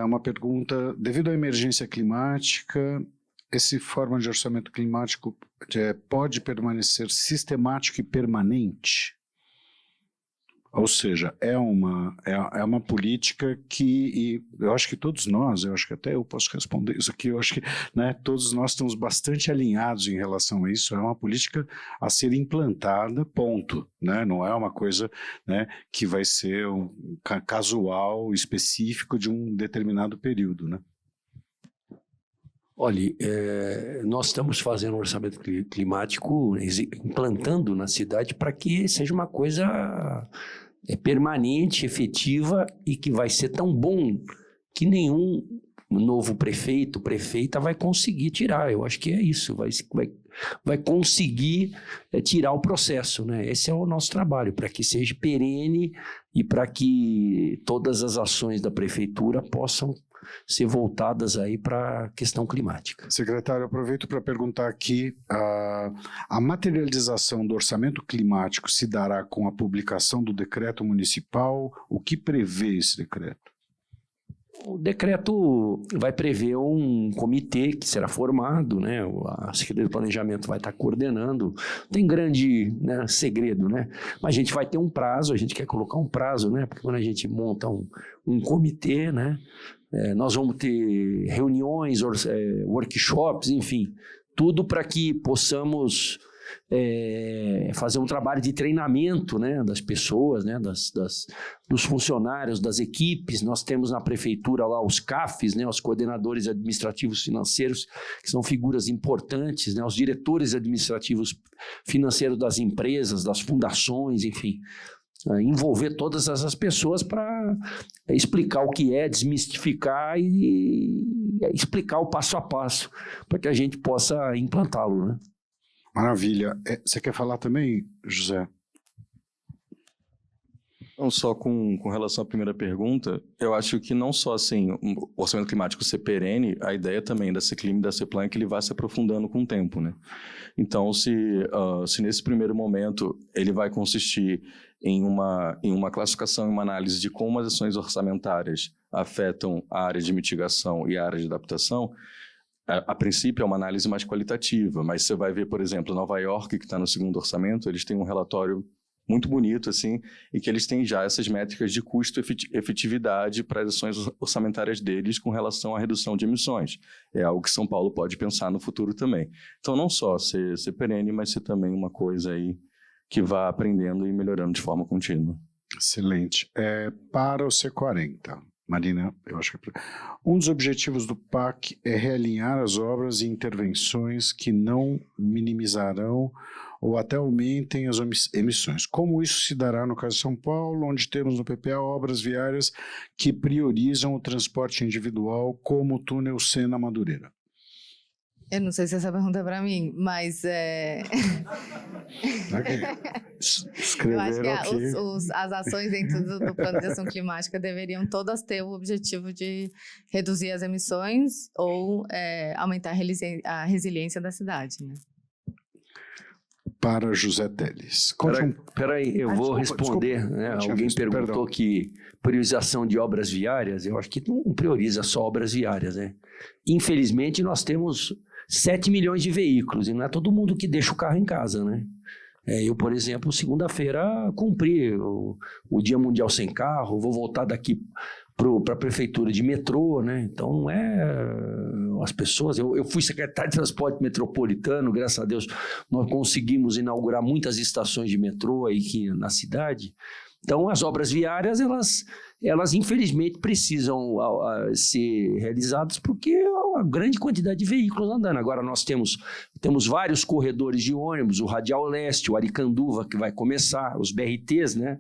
Uma pergunta. Devido à emergência climática, essa forma de orçamento climático pode permanecer sistemático e permanente? Ou seja, é uma política que eu acho que todos nós, eu acho que até eu posso responder isso aqui, eu acho que, né, todos nós estamos bastante alinhados em relação a isso. É uma política a ser implantada, ponto, né? Não é uma coisa, né, que vai ser casual, específico de um determinado período, né? Olha, nós estamos fazendo um orçamento climático, implantando na cidade para que seja uma coisa permanente, efetiva e que vai ser tão bom que nenhum novo prefeito, prefeita vai conseguir tirar. Eu acho que é isso, vai conseguir tirar o processo, né? Esse é o nosso trabalho, para que seja perene e para que todas as ações da prefeitura possam ser voltadas aí para a questão climática. Secretário, aproveito para perguntar aqui, a materialização do orçamento climático se dará com a publicação do decreto municipal? O que prevê esse decreto? O decreto vai prever um comitê que será formado, né? A Secretaria do Planejamento vai estar coordenando. Tem grande, né, segredo, né? Mas a gente vai ter um prazo, a gente quer colocar um prazo, né? Porque quando a gente monta um comitê, né? Nós vamos ter reuniões, workshops, enfim, tudo para que possamos fazer um trabalho de treinamento, né, das pessoas, né, dos funcionários, das equipes. Nós temos na prefeitura lá os CAFs, né, os coordenadores administrativos financeiros, que são figuras importantes, né, os diretores administrativos financeiros das empresas, das fundações, enfim. Envolver todas essas pessoas para explicar o que é, desmistificar e explicar o passo a passo para que a gente possa implantá-lo, né? Maravilha. Você quer falar também, José? Não, só com relação à primeira pergunta, eu acho que não só assim, o orçamento climático ser perene, a ideia também da Seclim e da Ceplan é que ele vai se aprofundando com o tempo, né? Então, se nesse primeiro momento ele vai consistir em uma classificação e uma análise de como as ações orçamentárias afetam a área de mitigação e a área de adaptação, a princípio é uma análise mais qualitativa, mas você vai ver, por exemplo, Nova York, que está no segundo orçamento, eles têm um relatório muito bonito, assim, e que eles têm já essas métricas de custo e efetividade para as ações orçamentárias deles com relação à redução de emissões. É algo que São Paulo pode pensar no futuro também. Então, não só ser perene, mas ser também uma coisa aí que vá aprendendo e melhorando de forma contínua. Excelente. Para o C40, Marina, eu acho que um dos objetivos do PAC é realinhar as obras e intervenções que não minimizarão ou até aumentem as emissões. Como isso se dará no caso de São Paulo, onde temos no PPA obras viárias que priorizam o transporte individual, como o túnel Sena-Madureira? Eu não sei se essa pergunta é para mim, mas eu acho que as ações dentro do Plano de Ação Climática deveriam todas ter o objetivo de reduzir as emissões ou aumentar a resiliência da cidade, né? Para José Teles. Peraí, eu vou responder. Desculpa, né? Alguém perguntou que priorização de obras viárias, eu acho que não prioriza só obras viárias, né? Infelizmente, nós temos 7 milhões de veículos e não é todo mundo que deixa o carro em casa, né? Eu, por exemplo, segunda-feira cumpri o Dia Mundial Sem Carro, vou voltar daqui para a prefeitura de metrô, né? Então não é as pessoas. Eu fui secretário de transporte metropolitano, graças a Deus nós conseguimos inaugurar muitas estações de metrô aí na cidade. Então as obras viárias elas infelizmente precisam ser realizadas porque há uma grande quantidade de veículos andando. Agora nós temos vários corredores de ônibus, o Radial Leste, o Aricanduva que vai começar, os BRTs, né?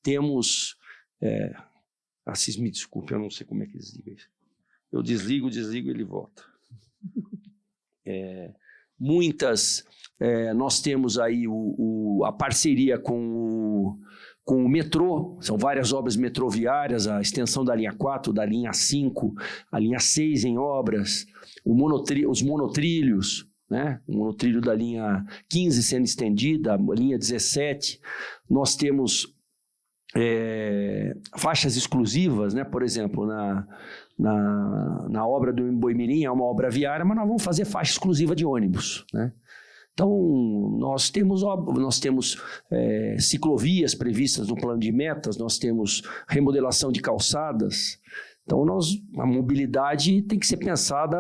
Temos Assis, me desculpe, eu não sei como é que desliga isso. Eu desligo, ele volta. Muitas, nós temos aí a parceria com com o metrô, são várias obras metroviárias, a extensão da linha 4, da linha 5, a linha 6 em obras, os monotrilhos, né? O monotrilho da linha 15 sendo estendida, a linha 17. Nós temos faixas exclusivas, né? Por exemplo, na obra do Boimirim, é uma obra viária, mas nós vamos fazer faixa exclusiva de ônibus, né? Então, nós temos ciclovias previstas no plano de metas, nós temos remodelação de calçadas. Então, a mobilidade tem que ser pensada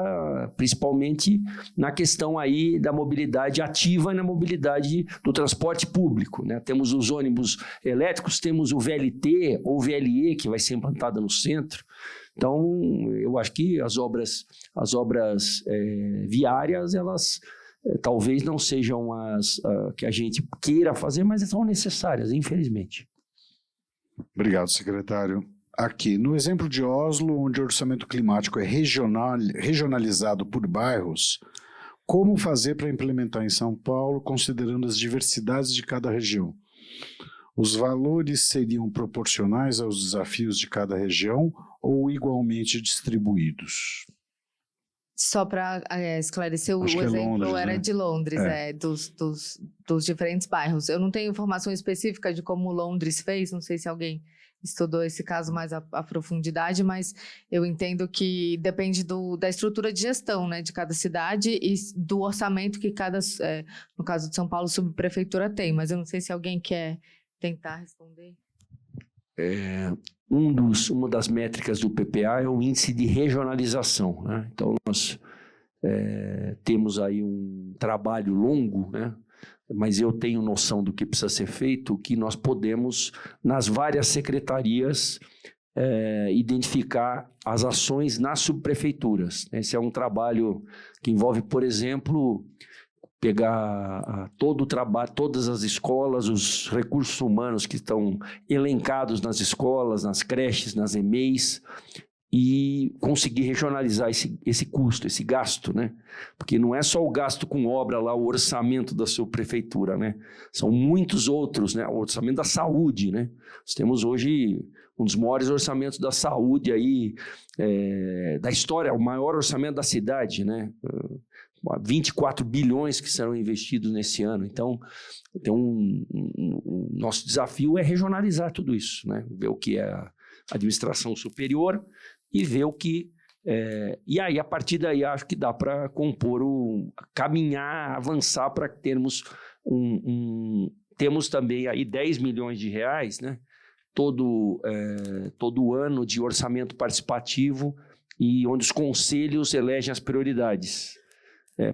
principalmente na questão aí da mobilidade ativa e na mobilidade do transporte público, né? Temos os ônibus elétricos, temos o VLT ou VLE, que vai ser implantado no centro. Então, eu acho que as obras viárias, elas talvez não sejam as que a gente queira fazer, mas são necessárias, infelizmente. Obrigado, secretário. Aqui, no exemplo de Oslo, onde o orçamento climático é regionalizado por bairros, como fazer para implementar em São Paulo, considerando as diversidades de cada região? Os valores seriam proporcionais aos desafios de cada região ou igualmente distribuídos? Só para esclarecer, o exemplo Londres, era né? de Londres, dos diferentes bairros. Eu não tenho informação específica de como Londres fez, não sei se alguém estudou esse caso mais à profundidade, mas eu entendo que depende da estrutura de gestão, né, de cada cidade e do orçamento que cada, no caso de São Paulo, subprefeitura tem, mas eu não sei se alguém quer tentar responder. Uma das métricas do PPA é o índice de regionalização, né? Então, nós temos aí um trabalho longo, né? Mas eu tenho noção do que precisa ser feito, que nós podemos, nas várias secretarias, identificar as ações nas subprefeituras. Esse é um trabalho que envolve, por exemplo, pegar todo o trabalho, todas as escolas, os recursos humanos que estão elencados nas escolas, nas creches, nas EMEIs, e conseguir regionalizar esse custo, esse gasto, né? Porque não é só o gasto com obra lá, o orçamento da sua prefeitura, né? São muitos outros, né? O orçamento da saúde, né? Nós temos hoje um dos maiores orçamentos da saúde aí, da história, o maior orçamento da cidade, né? 24 bilhões que serão investidos nesse ano. Então, nosso desafio é regionalizar tudo isso, né? Ver o que é a administração superior e ver o que... e aí, a partir daí, acho que dá para compor, caminhar, avançar para termos temos também aí 10 milhões de reais, né? Todo ano de orçamento participativo e onde os conselhos elegem as prioridades.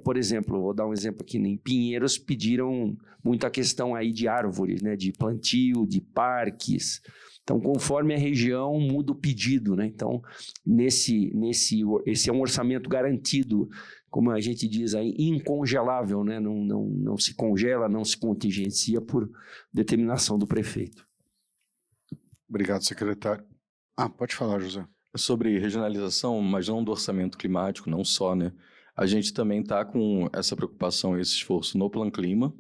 Por exemplo, vou dar um exemplo aqui, em Pinheiros pediram muita questão aí de árvores, né? De plantio, de parques. Então, conforme a região, muda o pedido, né? Então, esse é um orçamento garantido, como a gente diz aí, incongelável, né? Não se congela, não se contingencia por determinação do prefeito. Obrigado, secretário. Pode falar, José. Sobre regionalização, mas não do orçamento climático, não só, né? A gente também está com essa preocupação, esse esforço no Plan Clima,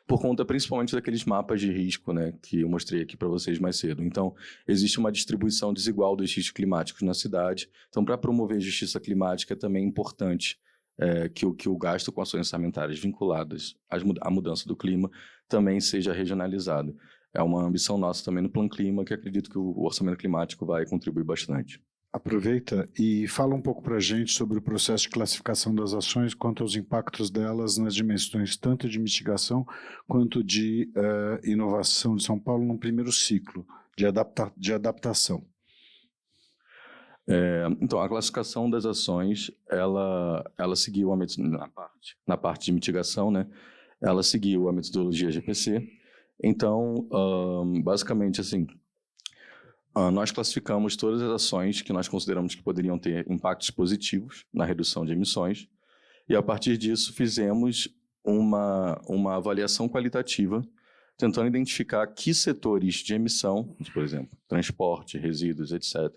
por conta principalmente daqueles mapas de risco, né, que eu mostrei aqui para vocês mais cedo. Então, existe uma distribuição desigual dos riscos climáticos na cidade. Então, para promover justiça climática, é também importante que o gasto com ações orçamentárias vinculadas à mudança do clima também seja regionalizado. É uma ambição nossa também no Plan Clima, que acredito que o orçamento climático vai contribuir bastante. Aproveita e fala um pouco para a gente sobre o processo de classificação das ações, quanto aos impactos delas nas dimensões tanto de mitigação quanto de inovação de São Paulo num primeiro ciclo de adaptação. Então, a classificação das ações, ela seguiu na parte de mitigação, né? Ela seguiu a metodologia GPC. Então, basicamente, assim, nós classificamos todas as ações que nós consideramos que poderiam ter impactos positivos na redução de emissões e, a partir disso, fizemos uma avaliação qualitativa tentando identificar que setores de emissão, por exemplo, transporte, resíduos, etc.,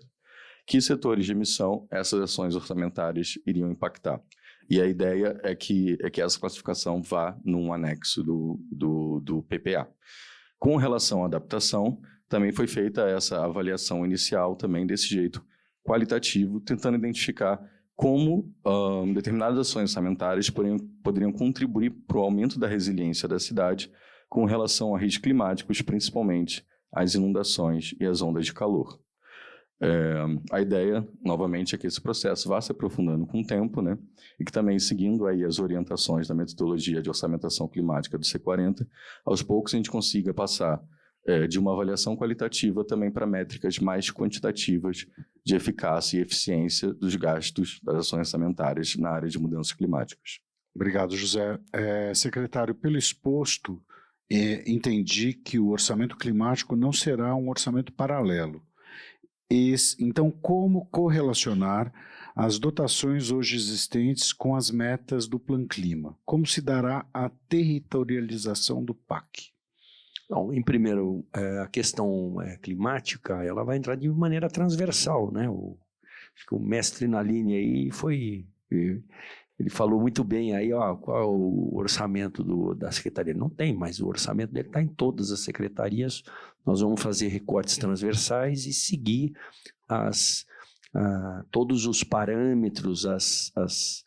que setores de emissão essas ações orçamentárias iriam impactar. E a ideia é que essa classificação vá num anexo do PPA. Com relação à adaptação, também foi feita essa avaliação inicial também desse jeito qualitativo, tentando identificar como determinadas ações orçamentárias poderiam contribuir para o aumento da resiliência da cidade com relação a riscos climáticos, principalmente as inundações e as ondas de calor. A ideia, novamente, é que esse processo vá se aprofundando com o tempo, né? E que também, seguindo aí as orientações da metodologia de orçamentação climática do C40, aos poucos a gente consiga passar de uma avaliação qualitativa também para métricas mais quantitativas de eficácia e eficiência dos gastos das ações orçamentárias na área de mudanças climáticas. Obrigado, José. Secretário, pelo exposto, entendi que o orçamento climático não será um orçamento paralelo. Então, como correlacionar as dotações hoje existentes com as metas do Plan Clima? Como se dará a territorialização do PAC? Bom, em primeiro, a questão climática, ela vai entrar de maneira transversal, né? Acho que o mestre Nalini aí ele falou muito bem aí, qual é o orçamento da secretaria. Não tem, mas o orçamento dele está em todas as secretarias. Nós vamos fazer recortes transversais e seguir todos os parâmetros, as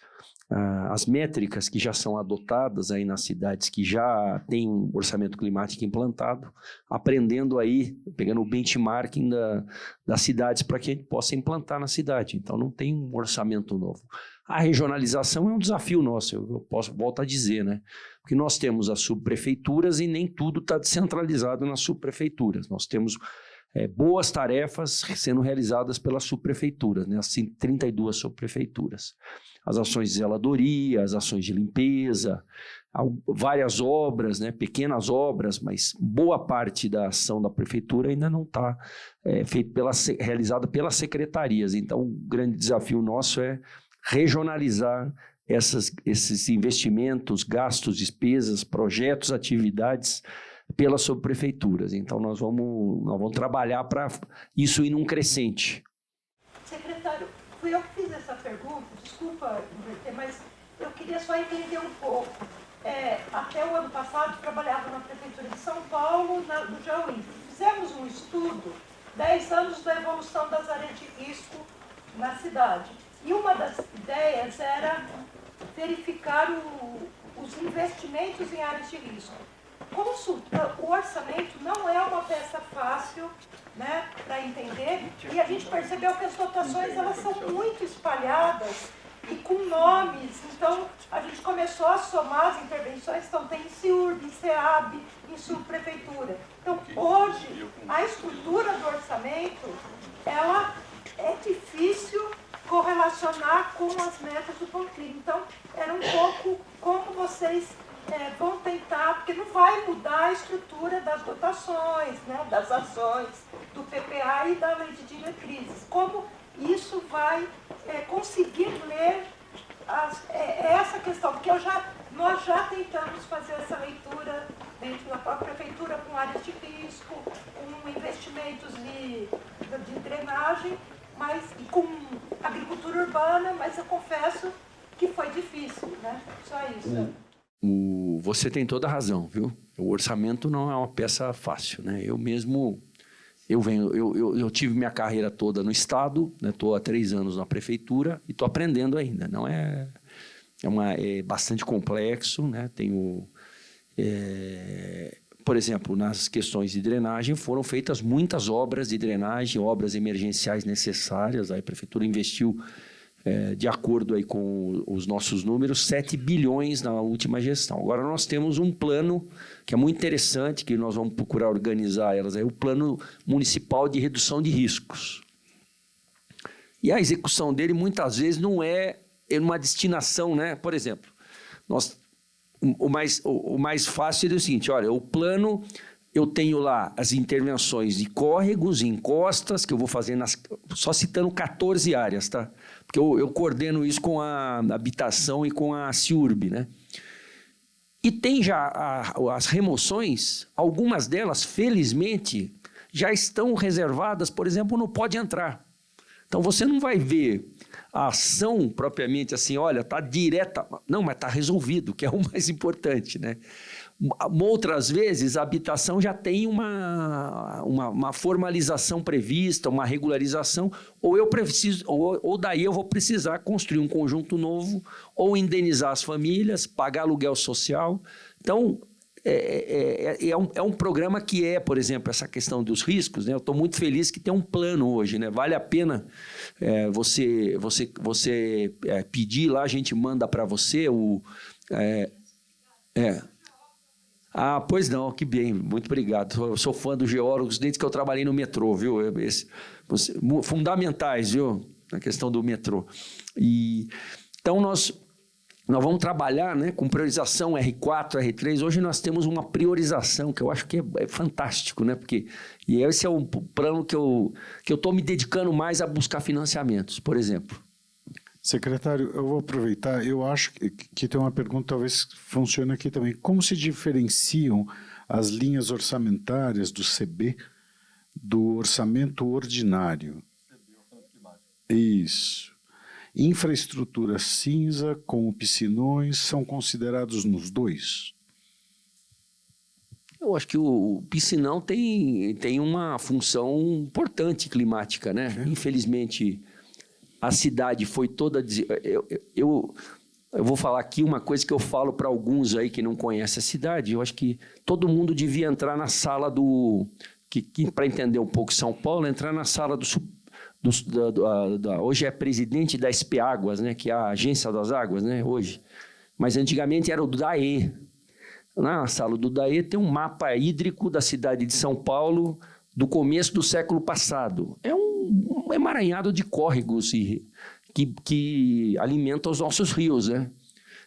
métricas que já são adotadas aí nas cidades que já têm um orçamento climático implantado, aprendendo aí, pegando o benchmarking das cidades para que a gente possa implantar na cidade. Então não tem um orçamento novo. A regionalização é um desafio nosso, eu volto a dizer, né? Porque nós temos as subprefeituras e nem tudo está descentralizado nas subprefeituras. Nós temos boas tarefas sendo realizadas pelas subprefeituras, né? Assim, 32 subprefeituras. As ações de zeladoria, as ações de limpeza, várias obras, né? Pequenas obras, mas boa parte da ação da prefeitura ainda não está realizada pelas secretarias. Então, o grande desafio nosso é regionalizar esses investimentos, gastos, despesas, projetos, atividades pelas subprefeituras. Então, nós vamos trabalhar para isso ir num crescente. Secretário, fui eu que fiz essa pergunta, desculpa, mas eu queria só entender um pouco. Até o ano passado, trabalhava na Prefeitura de São Paulo, no Jauí. Fizemos um estudo, 10 anos da evolução das áreas de risco na cidade. E uma das ideias era verificar os investimentos em áreas de risco. O orçamento não é uma peça fácil, né, para entender, e a gente percebeu que as dotações elas são muito espalhadas e com nomes. Então, a gente começou a somar as intervenções, então tem em CIURB, em SEAB, em subprefeitura. Então, hoje, a estrutura do orçamento, ela é difícil correlacionar com as metas do Plan Clima. Então, era um pouco como vocês vão tentar, porque não vai mudar a estrutura das dotações, né, das ações, do PPA e da lei de diretrizes. Como isso vai conseguir ler essa questão, porque nós já tentamos fazer essa leitura dentro da própria prefeitura com áreas de risco, com investimentos de drenagem, e com agricultura urbana, mas eu confesso que foi difícil, né? Só isso. Você tem toda a razão, viu? O orçamento não é uma peça fácil, né? Eu tive minha carreira toda no Estado, né? Estou há 3 anos na prefeitura e estou aprendendo ainda. Não é bastante complexo, né? Por exemplo, nas questões de drenagem foram feitas muitas obras de drenagem, obras emergenciais necessárias. Aí a prefeitura investiu, de acordo aí com os nossos números, 7 bilhões na última gestão. Agora nós temos um plano que é muito interessante, que nós vamos procurar organizar elas, o Plano Municipal de Redução de Riscos. E a execução dele muitas vezes não é uma destinação, né? Por exemplo, o mais fácil é o seguinte, olha, o plano, eu tenho lá as intervenções de córregos, encostas, que eu vou fazer só citando 14 áreas, tá? Porque eu coordeno isso com a habitação e com a CIURB, né? E tem já as remoções, algumas delas, felizmente, já estão reservadas, por exemplo, no Pode Entrar. Então, você não vai ver a ação propriamente assim, olha, está direta. Não, mas está resolvido, que é o mais importante, né? Outras vezes, a habitação já tem uma formalização prevista, uma regularização, ou eu preciso, ou daí eu vou precisar construir um conjunto novo, ou indenizar as famílias, pagar aluguel social. Então, é um programa que por exemplo, essa questão dos riscos, né? Eu estou muito feliz que tem um plano hoje, né? Vale a pena você pedir lá, a gente manda para você Ah, pois não, que bem, muito obrigado. Eu sou fã dos geólogos desde que eu trabalhei no metrô, viu? Fundamentais, viu? Na questão do metrô. Então, nós vamos trabalhar, né, com priorização R4, R3. Hoje nós temos uma priorização que eu acho que é fantástico, né? E esse é um plano que eu estou me dedicando mais a buscar financiamentos, por exemplo. Secretário, eu vou aproveitar, eu acho que tem uma pergunta, talvez funcione aqui também. Como se diferenciam as linhas orçamentárias do CB do orçamento ordinário? Isso. Infraestrutura cinza, como piscinões, são considerados nos dois? Eu acho que o piscinão tem uma função importante climática, né? Infelizmente, a cidade foi toda... Eu vou falar aqui uma coisa que eu falo para alguns aí que não conhecem a cidade. Eu acho que todo mundo devia entrar na sala para entender um pouco São Paulo, entrar na sala hoje é presidente da SP Águas, né, que é a agência das águas, né, hoje. Mas antigamente era o DAE. Na sala do DAE tem um mapa hídrico da cidade de São Paulo do começo do século passado. É um emaranhado de córregos que alimentam os nossos rios, né,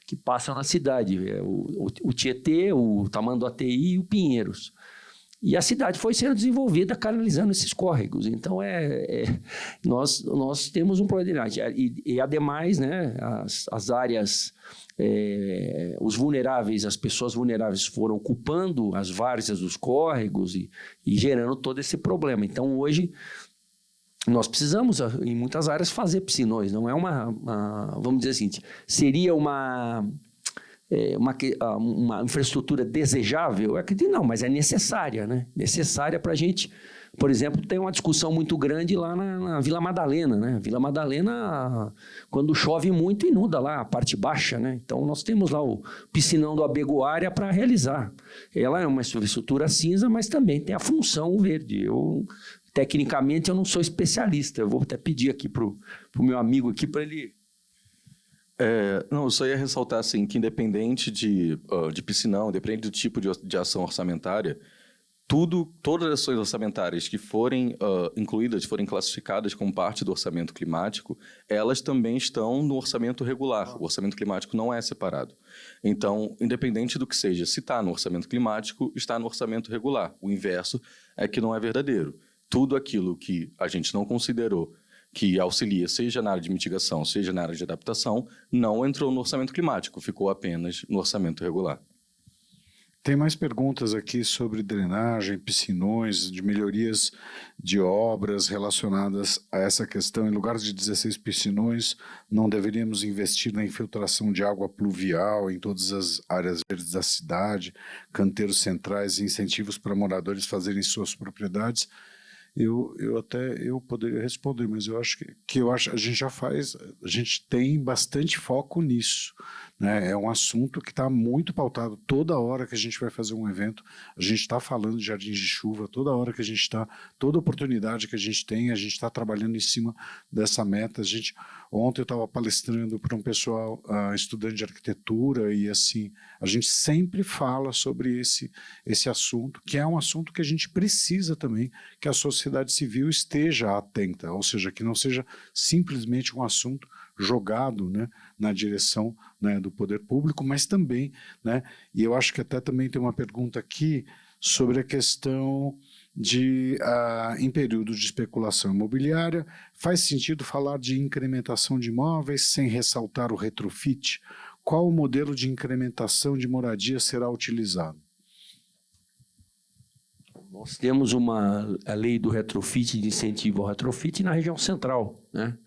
que passam na cidade. O Tietê, o Tamanduateí e o Pinheiros. E a cidade foi sendo desenvolvida canalizando esses córregos. Então, nós temos um problema. E ademais, né, as áreas, os vulneráveis, as pessoas vulneráveis foram ocupando as várzeas dos córregos e gerando todo esse problema. Então, hoje, nós precisamos, em muitas áreas, fazer piscinões. Não é vamos dizer assim, seria uma infraestrutura desejável? Eu acredito não, mas é necessária, né? Necessária para a gente. Por exemplo, tem uma discussão muito grande lá na Vila Madalena, né? Vila Madalena, quando chove muito, inunda lá a parte baixa, né? Então, nós temos lá o piscinão do Abegoária para realizar. Ela é uma infraestrutura cinza, mas também tem a função verde. Tecnicamente, eu não sou especialista. Eu vou até pedir aqui para o meu amigo aqui para ele... Não, eu só ia ressaltar assim, que independente de piscinão, depende do tipo de ação orçamentária, todas as ações orçamentárias que forem incluídas, forem classificadas como parte do orçamento climático, elas também estão no orçamento regular. O orçamento climático não é separado. Então, independente do que seja, se está no orçamento climático, está no orçamento regular. O inverso é que não é verdadeiro. Tudo aquilo que a gente não considerou que auxilia, seja na área de mitigação, seja na área de adaptação, não entrou no orçamento climático, ficou apenas no orçamento regular. Tem mais perguntas aqui sobre drenagem, piscinões, de melhorias de obras relacionadas a essa questão. Em lugar de 16 piscinões, não deveríamos investir na infiltração de água pluvial em todas as áreas verdes da cidade, canteiros centrais e incentivos para moradores fazerem suas propriedades? Eu poderia responder, mas eu acho que a gente já faz, a gente tem bastante foco nisso, né? É um assunto que está muito pautado. Toda hora que a gente vai fazer um evento, a gente está falando de jardins de chuva, toda hora que a gente está, toda oportunidade que a gente tem, a gente está trabalhando em cima dessa meta. Ontem eu estava palestrando para um pessoal estudante de arquitetura e assim, a gente sempre fala sobre esse assunto, que é um assunto que a gente precisa também que a sociedade civil esteja atenta, ou seja, que não seja simplesmente um assunto jogado, né, na direção, né, do poder público, mas também, né, e eu acho que até também tem uma pergunta aqui sobre a questão em período de especulação imobiliária, faz sentido falar de incrementação de imóveis sem ressaltar o retrofit? Qual o modelo de incrementação de moradia será utilizado? Nós temos a lei do retrofit, de incentivo ao retrofit na região central, né?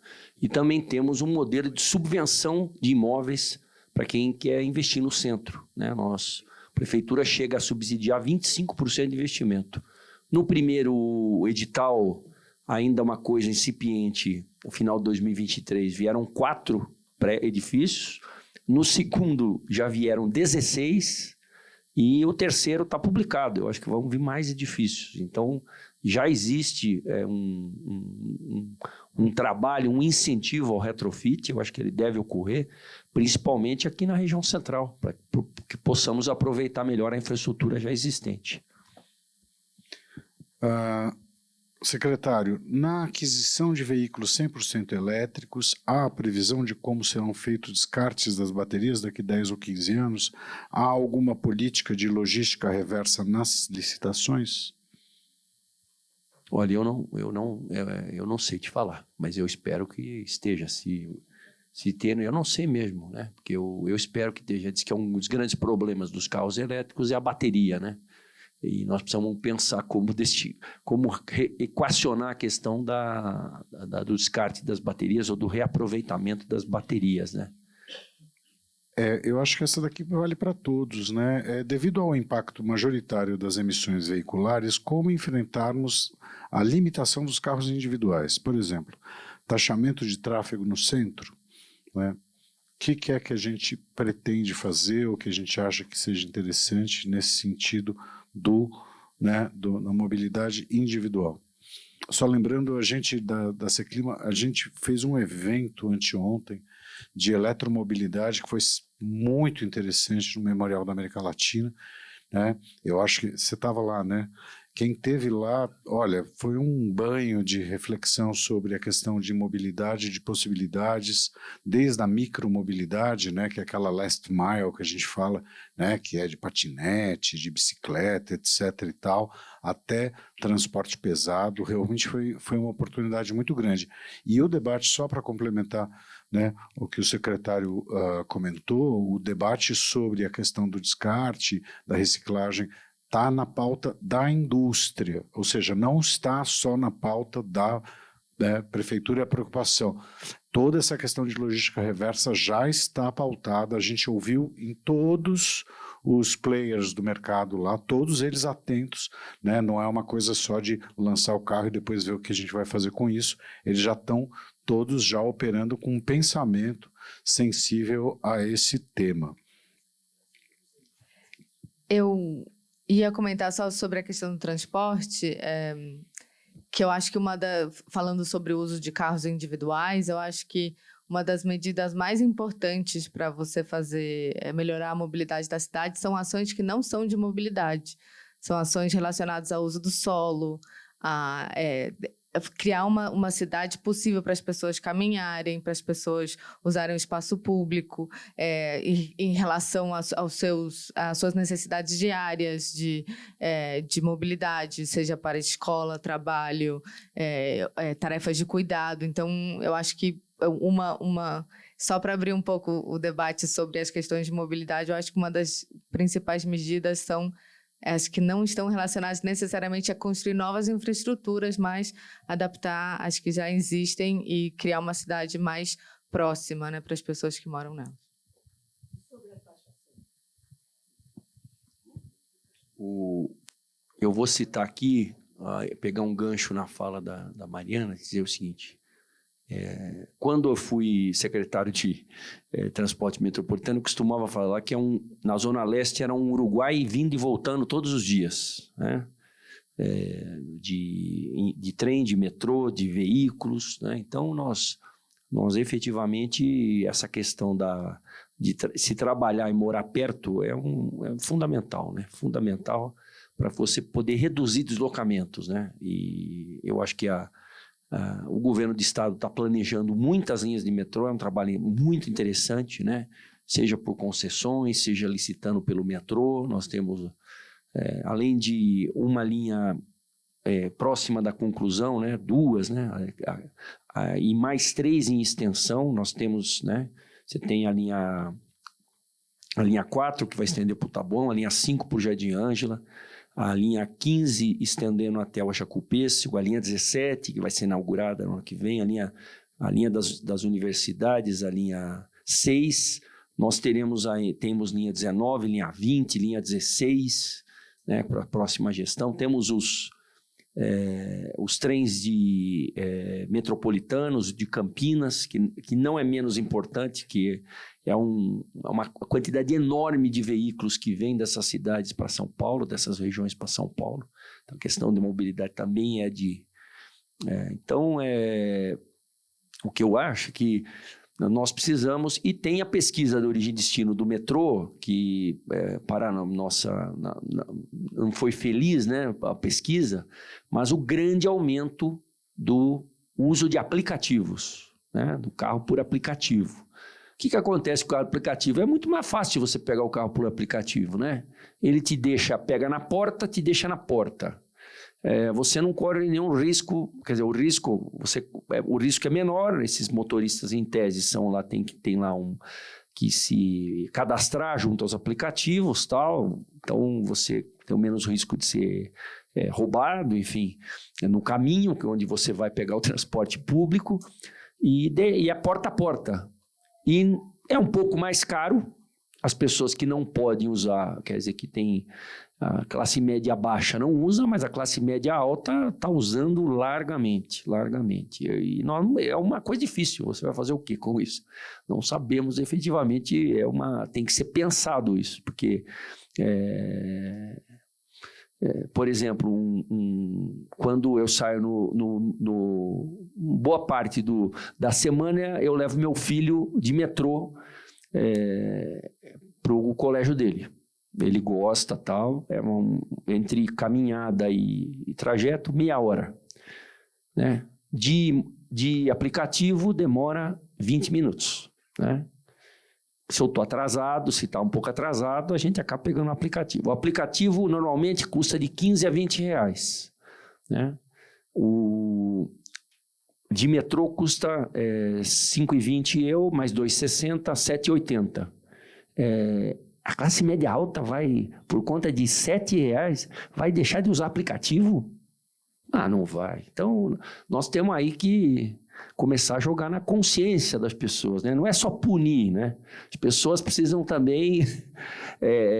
E também temos um modelo de subvenção de imóveis para quem quer investir no centro, né? prefeitura chega a subsidiar 25% de investimento. No primeiro edital, ainda uma coisa incipiente, no final de 2023, vieram 4 pré-edifícios. No segundo, já vieram 16. E o terceiro está publicado. Eu acho que vão vir mais edifícios. Então, já existe um trabalho, um incentivo ao retrofit. Eu acho que ele deve ocorrer, principalmente aqui na região central, para que possamos aproveitar melhor a infraestrutura já existente. Secretário, na aquisição de veículos 100% elétricos, há a previsão de como serão feitos descartes das baterias daqui a 10 ou 15 anos? Há alguma política de logística reversa nas licitações? Olha, eu não sei te falar, mas eu espero que esteja se tendo, eu não sei mesmo, né? Porque eu espero que esteja. Diz que é um dos grandes problemas dos carros elétricos é a bateria, né? E nós precisamos pensar como equacionar a questão do descarte das baterias ou do reaproveitamento das baterias, né? Eu acho que essa daqui vale para todos, né? Devido ao impacto majoritário das emissões veiculares, como enfrentarmos a limitação dos carros individuais? Por exemplo, taxamento de tráfego no centro, né? O que é que a gente pretende fazer ou que a gente acha que seja interessante nesse sentido na mobilidade individual? Só lembrando, a gente da Seclima, a gente fez um evento anteontem de eletromobilidade que foi muito interessante no Memorial da América Latina, né? Eu acho que você estava lá, né? Quem esteve lá, olha, foi um banho de reflexão sobre a questão de mobilidade, de possibilidades, desde a micromobilidade, né, que é aquela last mile que a gente fala, né, que é de patinete, de bicicleta, etc. e tal, até transporte pesado. Realmente foi uma oportunidade muito grande. E o debate, só para complementar, né, o que o secretário comentou, o debate sobre a questão do descarte, da reciclagem, está na pauta da indústria, ou seja, não está só na pauta da prefeitura e a preocupação. Toda essa questão de logística reversa já está pautada, a gente ouviu em todos os players do mercado lá, todos eles atentos, né? Não é uma coisa só de lançar o carro e depois ver o que a gente vai fazer com isso, eles já estão todos já operando com um pensamento sensível a esse tema. Eu ia comentar só sobre a questão do transporte, que eu acho que falando sobre o uso de carros individuais, eu acho que uma das medidas mais importantes para você melhorar a mobilidade da cidade são ações que não são de mobilidade. São ações relacionadas ao uso do solo, criar uma cidade possível para as pessoas caminharem, para as pessoas usarem o espaço público, em relação às suas necessidades diárias de mobilidade, seja para escola, trabalho, tarefas de cuidado. Então, eu acho que só para abrir um pouco o debate sobre as questões de mobilidade, eu acho que uma das principais medidas são as que não estão relacionadas necessariamente a construir novas infraestruturas, mas adaptar as que já existem e criar uma cidade mais próxima, né, para as pessoas que moram nela. Eu vou citar aqui, pegar um gancho na fala da Mariana, dizer o seguinte: quando eu fui secretário de transporte metropolitano, eu costumava falar que na Zona Leste era um Uruguai vindo e voltando todos os dias, né? De trem, de metrô, de veículos, né? Então, nós efetivamente, essa questão de se trabalhar e morar perto é fundamental, né? Fundamental para você poder reduzir deslocamentos, né? E eu acho que o governo do estado está planejando muitas linhas de metrô, é um trabalho muito interessante, né? Seja por concessões, seja licitando pelo metrô. Nós temos, além de uma linha próxima da conclusão, né? 2, né? E mais 3 em extensão. Nós temos, né? Você tem a linha 4, que vai estender para o Taboão, a linha 5 para o Jardim Ângela, a linha 15 estendendo até o Axacupêssego, a linha 17, que vai ser inaugurada no ano que vem, a linha das universidades, a linha 6, Nós temos linha 19, linha 20, linha 16, né, para a próxima gestão. Temos os trens metropolitanos de Campinas, que não é menos importante, que é uma quantidade enorme de veículos que vêm dessas cidades para São Paulo, dessas regiões para São Paulo. Então, a questão de mobilidade também o que eu acho que nós precisamos, e tem a pesquisa de origem e destino do metrô, que não foi feliz, né, a pesquisa, mas o grande aumento do uso de aplicativos, né, do carro por aplicativo. O que acontece com o carro por aplicativo? É muito mais fácil você pegar o carro por aplicativo, né? Ele pega na porta, te deixa na porta. Você não corre nenhum risco, quer dizer, o risco é menor. Esses motoristas, em tese, tem lá que se cadastrar junto aos aplicativos, tal. Então você tem o menos risco de ser roubado, enfim, no caminho onde você vai pegar o transporte público, e é porta a porta. E é um pouco mais caro. As pessoas que não podem usar, quer dizer, que tem a classe média baixa não usa, mas a classe média alta está usando largamente. E é uma coisa difícil. Você vai fazer o quê com isso? Não sabemos efetivamente. Tem que ser pensado isso, porque por exemplo, quando eu saio boa parte da semana, eu levo meu filho de metrô para o colégio dele. Ele gosta, tal, entre caminhada e trajeto, meia hora, né? De aplicativo demora 20 minutos, né? Se eu estou atrasado, se está um pouco atrasado, a gente acaba pegando o aplicativo. O aplicativo normalmente custa de 15 a 20 reais, né? O de metrô custa 5,20 € mais 2,60, 7,80. A classe média alta vai, por conta de 7 reais, vai deixar de usar aplicativo? Não vai. Então, nós temos aí que começar a jogar na consciência das pessoas, né? Não é só punir, né? As pessoas precisam também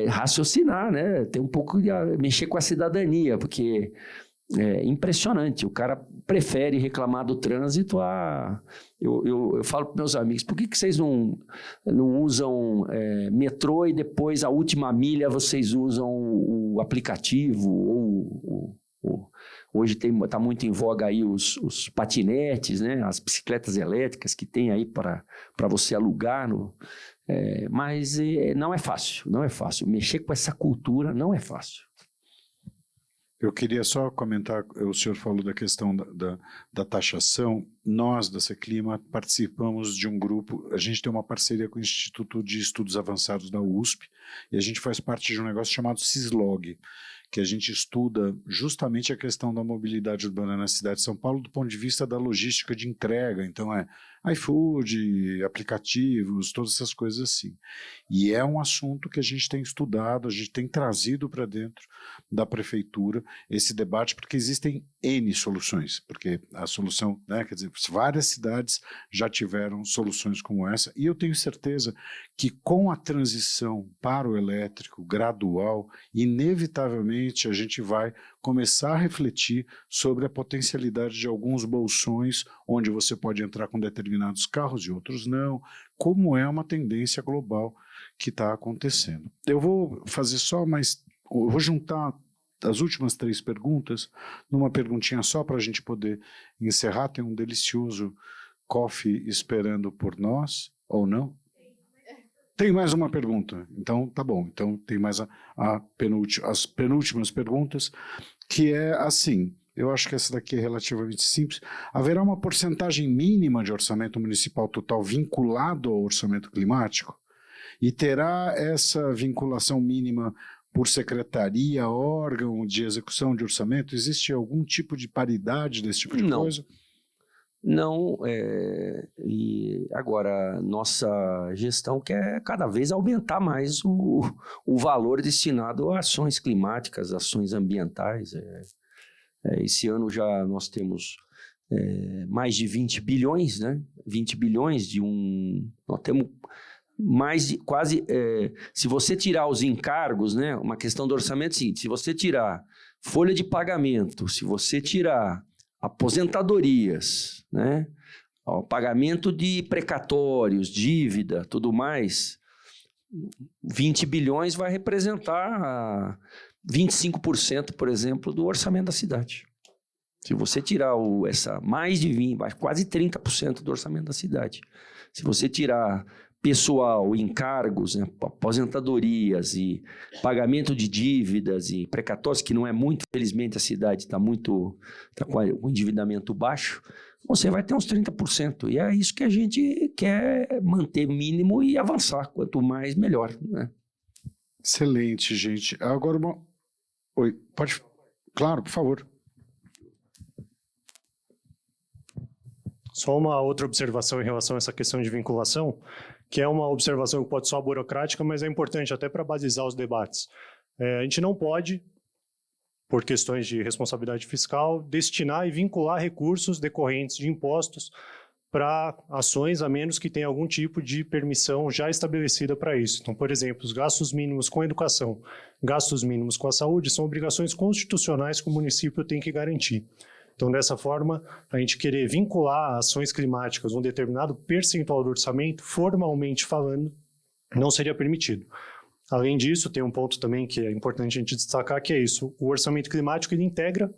raciocinar, né? Tem um pouco de mexer com a cidadania, porque é impressionante. O cara prefere reclamar do trânsito eu falo para meus amigos, por que vocês não usam metrô e depois a última milha vocês usam o aplicativo? Hoje está muito em voga aí os patinetes, né? As bicicletas elétricas que tem aí para você alugar. Mas não é fácil. Mexer com essa cultura não é fácil. Eu queria só comentar, o senhor falou da questão da taxação. Nós, da Seclima, participamos de um grupo, a gente tem uma parceria com o Instituto de Estudos Avançados da USP, e a gente faz parte de um negócio chamado Cislog, que a gente estuda justamente a questão da mobilidade urbana na cidade de São Paulo do ponto de vista da logística de entrega. Então iFood, aplicativos, todas essas coisas assim. E é um assunto que a gente tem estudado, a gente tem trazido para dentro da prefeitura esse debate, porque existem N soluções, porque a solução, né, quer dizer, várias cidades já tiveram soluções como essa, e eu tenho certeza que com a transição para o elétrico gradual, inevitavelmente a gente vai começar a refletir sobre a potencialidade de alguns bolsões, onde você pode entrar com determinados carros e outros não, como é uma tendência global que está acontecendo. Eu vou fazer eu vou juntar as últimas 3 perguntas numa perguntinha só para a gente poder encerrar. Tem um delicioso coffee esperando por nós, ou não? Tem mais uma pergunta, então tá bom. Então tem mais as penúltimas perguntas, que é assim, eu acho que essa daqui é relativamente simples. Haverá uma porcentagem mínima de orçamento municipal total vinculado ao orçamento climático? E terá essa vinculação mínima por secretaria, órgão de execução de orçamento? Existe algum tipo de paridade desse tipo de coisa? Não, e agora nossa gestão quer cada vez aumentar mais o valor destinado a ações climáticas, ações ambientais. Esse ano já nós temos mais de 20 bilhões, né? 20 bilhões nós temos mais de quase... se você tirar os encargos, né, uma questão do orçamento, sim, se você tirar folha de pagamento, se você tirar aposentadorias, né, o pagamento de precatórios, dívida, tudo mais, 20 bilhões vai representar 25%, por exemplo, do orçamento da cidade. Se você tirar mais de 20, quase 30% do orçamento da cidade. Se você tirar pessoal, encargos, né, aposentadorias e pagamento de dívidas e precatórios, que não é muito, felizmente a cidade está com o endividamento baixo, você vai ter uns 30%. E é isso que a gente quer manter mínimo e avançar. Quanto mais, melhor, né? Excelente, gente. Agora Oi, pode... Claro, por favor. Só uma outra observação em relação a essa questão de vinculação, que é uma observação que pode soar burocrática, mas é importante até para balizar os debates. A gente não pode, por questões de responsabilidade fiscal, destinar e vincular recursos decorrentes de impostos para ações, a menos que tenha algum tipo de permissão já estabelecida para isso. Então, por exemplo, os gastos mínimos com a educação, gastos mínimos com a saúde, são obrigações constitucionais que o município tem que garantir. Então, dessa forma, a gente querer vincular ações climáticas a um determinado percentual do orçamento, formalmente falando, não seria permitido. Além disso, tem um ponto também que é importante a gente destacar, que é isso. O orçamento climático, ele integra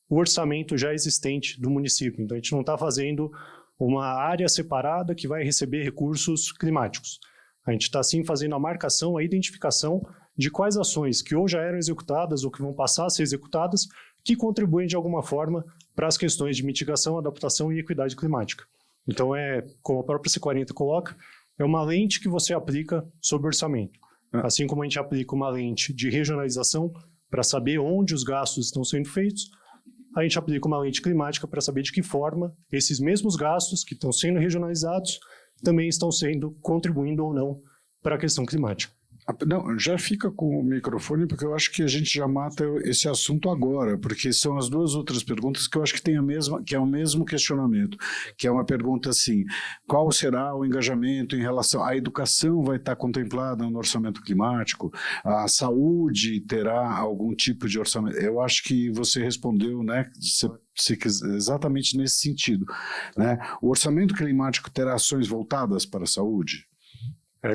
o orçamento já existente do município. Então, a gente não está fazendo uma área separada que vai receber recursos climáticos. A gente está, sim, fazendo a marcação, a identificação de quais ações que ou já eram executadas ou que vão passar a ser executadas, que contribuem de alguma forma para as questões de mitigação, adaptação e equidade climática. Então, como a própria C40 coloca, é uma lente que você aplica sobre o orçamento. Assim como a gente aplica uma lente de regionalização para saber onde os gastos estão sendo feitos, a gente aplica uma lente climática para saber de que forma esses mesmos gastos que estão sendo regionalizados também estão contribuindo ou não para a questão climática. Não, já fica com o microfone, porque eu acho que a gente já mata esse assunto agora, porque são as duas outras perguntas que eu acho que que é o mesmo questionamento, que é uma pergunta assim: qual será o engajamento em relação à educação? Vai estar contemplada no orçamento climático? A saúde terá algum tipo de orçamento? Eu acho que você respondeu, né? Exatamente nesse sentido, né? O orçamento climático terá ações voltadas para a saúde?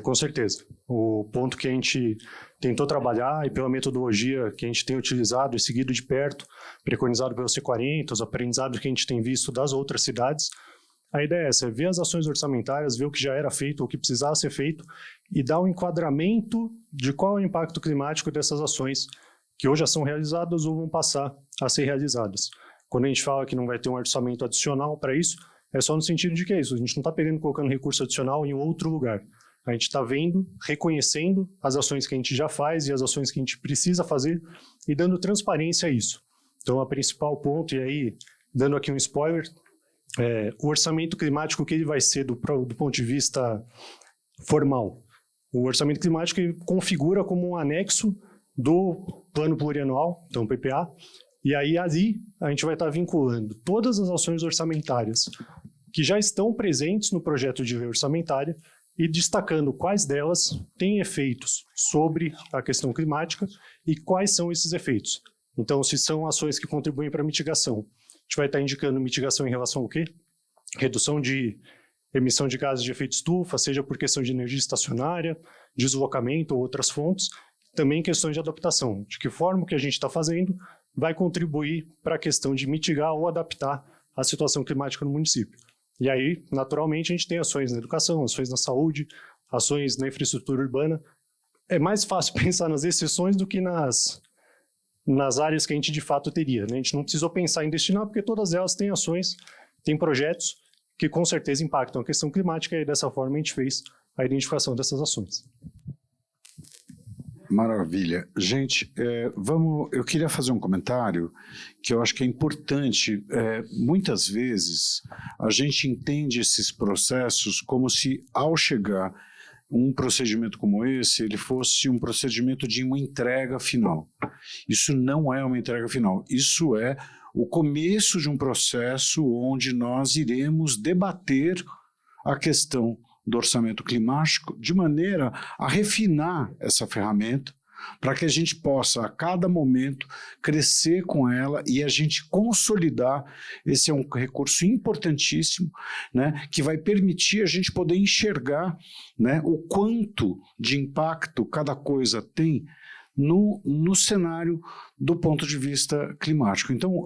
Com certeza. O ponto que a gente tentou trabalhar e pela metodologia que a gente tem utilizado e seguido de perto, preconizado pelo C40, os aprendizados que a gente tem visto das outras cidades, a ideia é essa: ver as ações orçamentárias, ver o que já era feito, o que precisava ser feito e dar um enquadramento de qual é o impacto climático dessas ações que ou já são realizadas ou vão passar a ser realizadas. Quando a gente fala que não vai ter um orçamento adicional para isso, é só no sentido de que é isso, a gente não está pegando e colocando recurso adicional em outro lugar. A gente está vendo, reconhecendo as ações que a gente já faz e as ações que a gente precisa fazer e dando transparência a isso. Então, o principal ponto, e aí, dando aqui um spoiler, o orçamento climático, que ele vai ser do ponto de vista formal. O orçamento climático ele configura como um anexo do plano plurianual, então o PPA, e aí ali a gente vai estar vinculando todas as ações orçamentárias que já estão presentes no projeto de lei orçamentária e destacando quais delas têm efeitos sobre a questão climática e quais são esses efeitos. Então, se são ações que contribuem para a mitigação, a gente vai estar indicando mitigação em relação ao quê? Redução de emissão de gases de efeito estufa, seja por questão de energia estacionária, deslocamento ou outras fontes, também questões de adaptação. De que forma o que a gente está fazendo vai contribuir para a questão de mitigar ou adaptar a situação climática no município. E aí, naturalmente, a gente tem ações na educação, ações na saúde, ações na infraestrutura urbana. É mais fácil pensar nas exceções do que nas áreas que a gente de fato teria, né? A gente não precisou pensar em destinar, porque todas elas têm ações, têm projetos que com certeza impactam a questão climática, e dessa forma a gente fez a identificação dessas ações. Maravilha. Gente, eu queria fazer um comentário que eu acho que é importante. Muitas vezes a gente entende esses processos como se, ao chegar um procedimento como esse, ele fosse um procedimento de uma entrega final. Isso não é uma entrega final. Isso é o começo de um processo onde nós iremos debater a questão do orçamento climático, de maneira a refinar essa ferramenta, para que a gente possa, a cada momento, crescer com ela e a gente consolidar. Esse é um recurso importantíssimo, né, que vai permitir a gente poder enxergar, né, o quanto de impacto cada coisa tem no cenário do ponto de vista climático. Então,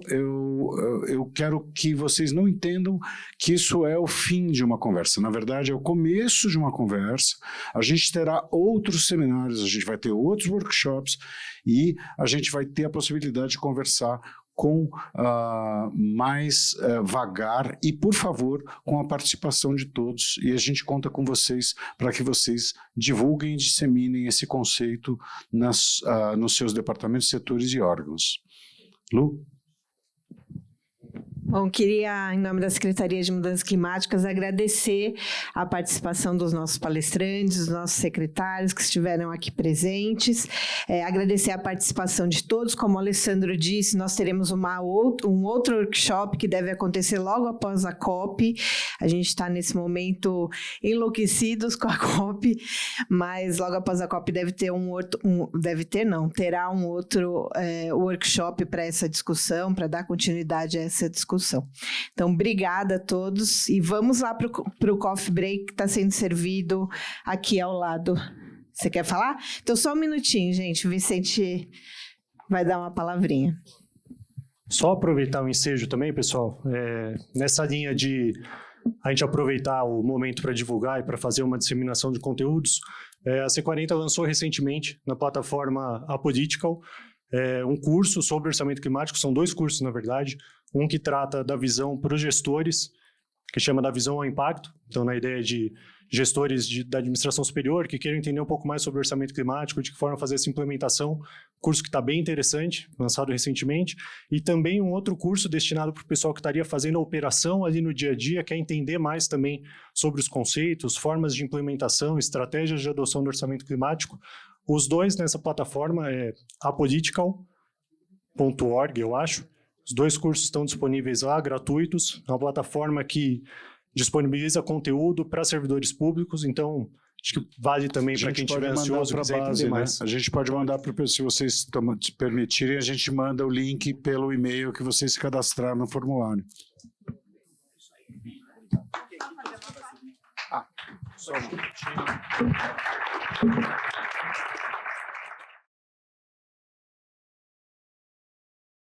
eu quero que vocês não entendam que isso é o fim de uma conversa. Na verdade, é o começo de uma conversa. A gente terá outros seminários, a gente vai ter outros workshops e a gente vai ter a possibilidade de conversar com mais vagar e, por favor, com a participação de todos. E a gente conta com vocês para que vocês divulguem e disseminem esse conceito nos seus departamentos, setores e órgãos. Lu? Bom, queria, em nome da Secretaria de Mudanças Climáticas, agradecer a participação dos nossos palestrantes, dos nossos secretários que estiveram aqui presentes, agradecer a participação de todos. Como o Alessandro disse, nós teremos um outro workshop que deve acontecer logo após a COP. A gente está, nesse momento, enlouquecidos com a COP, mas logo após a COP terá um outro workshop para essa discussão, para dar continuidade a essa discussão. Então, obrigada a todos e vamos lá para o coffee break que está sendo servido aqui ao lado. Você quer falar? Então, só um minutinho, gente. O Vicente vai dar uma palavrinha. Só aproveitar o ensejo também, pessoal, nessa linha de a gente aproveitar o momento para divulgar e para fazer uma disseminação de conteúdos, a C40 lançou recentemente na plataforma Apolitical um curso sobre orçamento climático. São 2 cursos, na verdade. Um que trata da visão para os gestores, que chama da visão ao impacto. Então, na ideia de gestores da administração superior que queiram entender um pouco mais sobre orçamento climático, de que forma fazer essa implementação. Curso que está bem interessante, lançado recentemente. E também um outro curso destinado para o pessoal que estaria fazendo a operação ali no dia a dia, quer entender mais também sobre os conceitos, formas de implementação, estratégias de adoção do orçamento climático. Os 2 nessa plataforma é apolitical.org, eu acho. Os 2 cursos estão disponíveis lá, gratuitos. É uma plataforma que disponibiliza conteúdo para servidores públicos, então acho que vale também para quem estiver ansioso e quiser entender mais. A gente pode mandar para, se vocês permitirem, a gente manda o link pelo e-mail que vocês se cadastraram no formulário. Só um minutinho.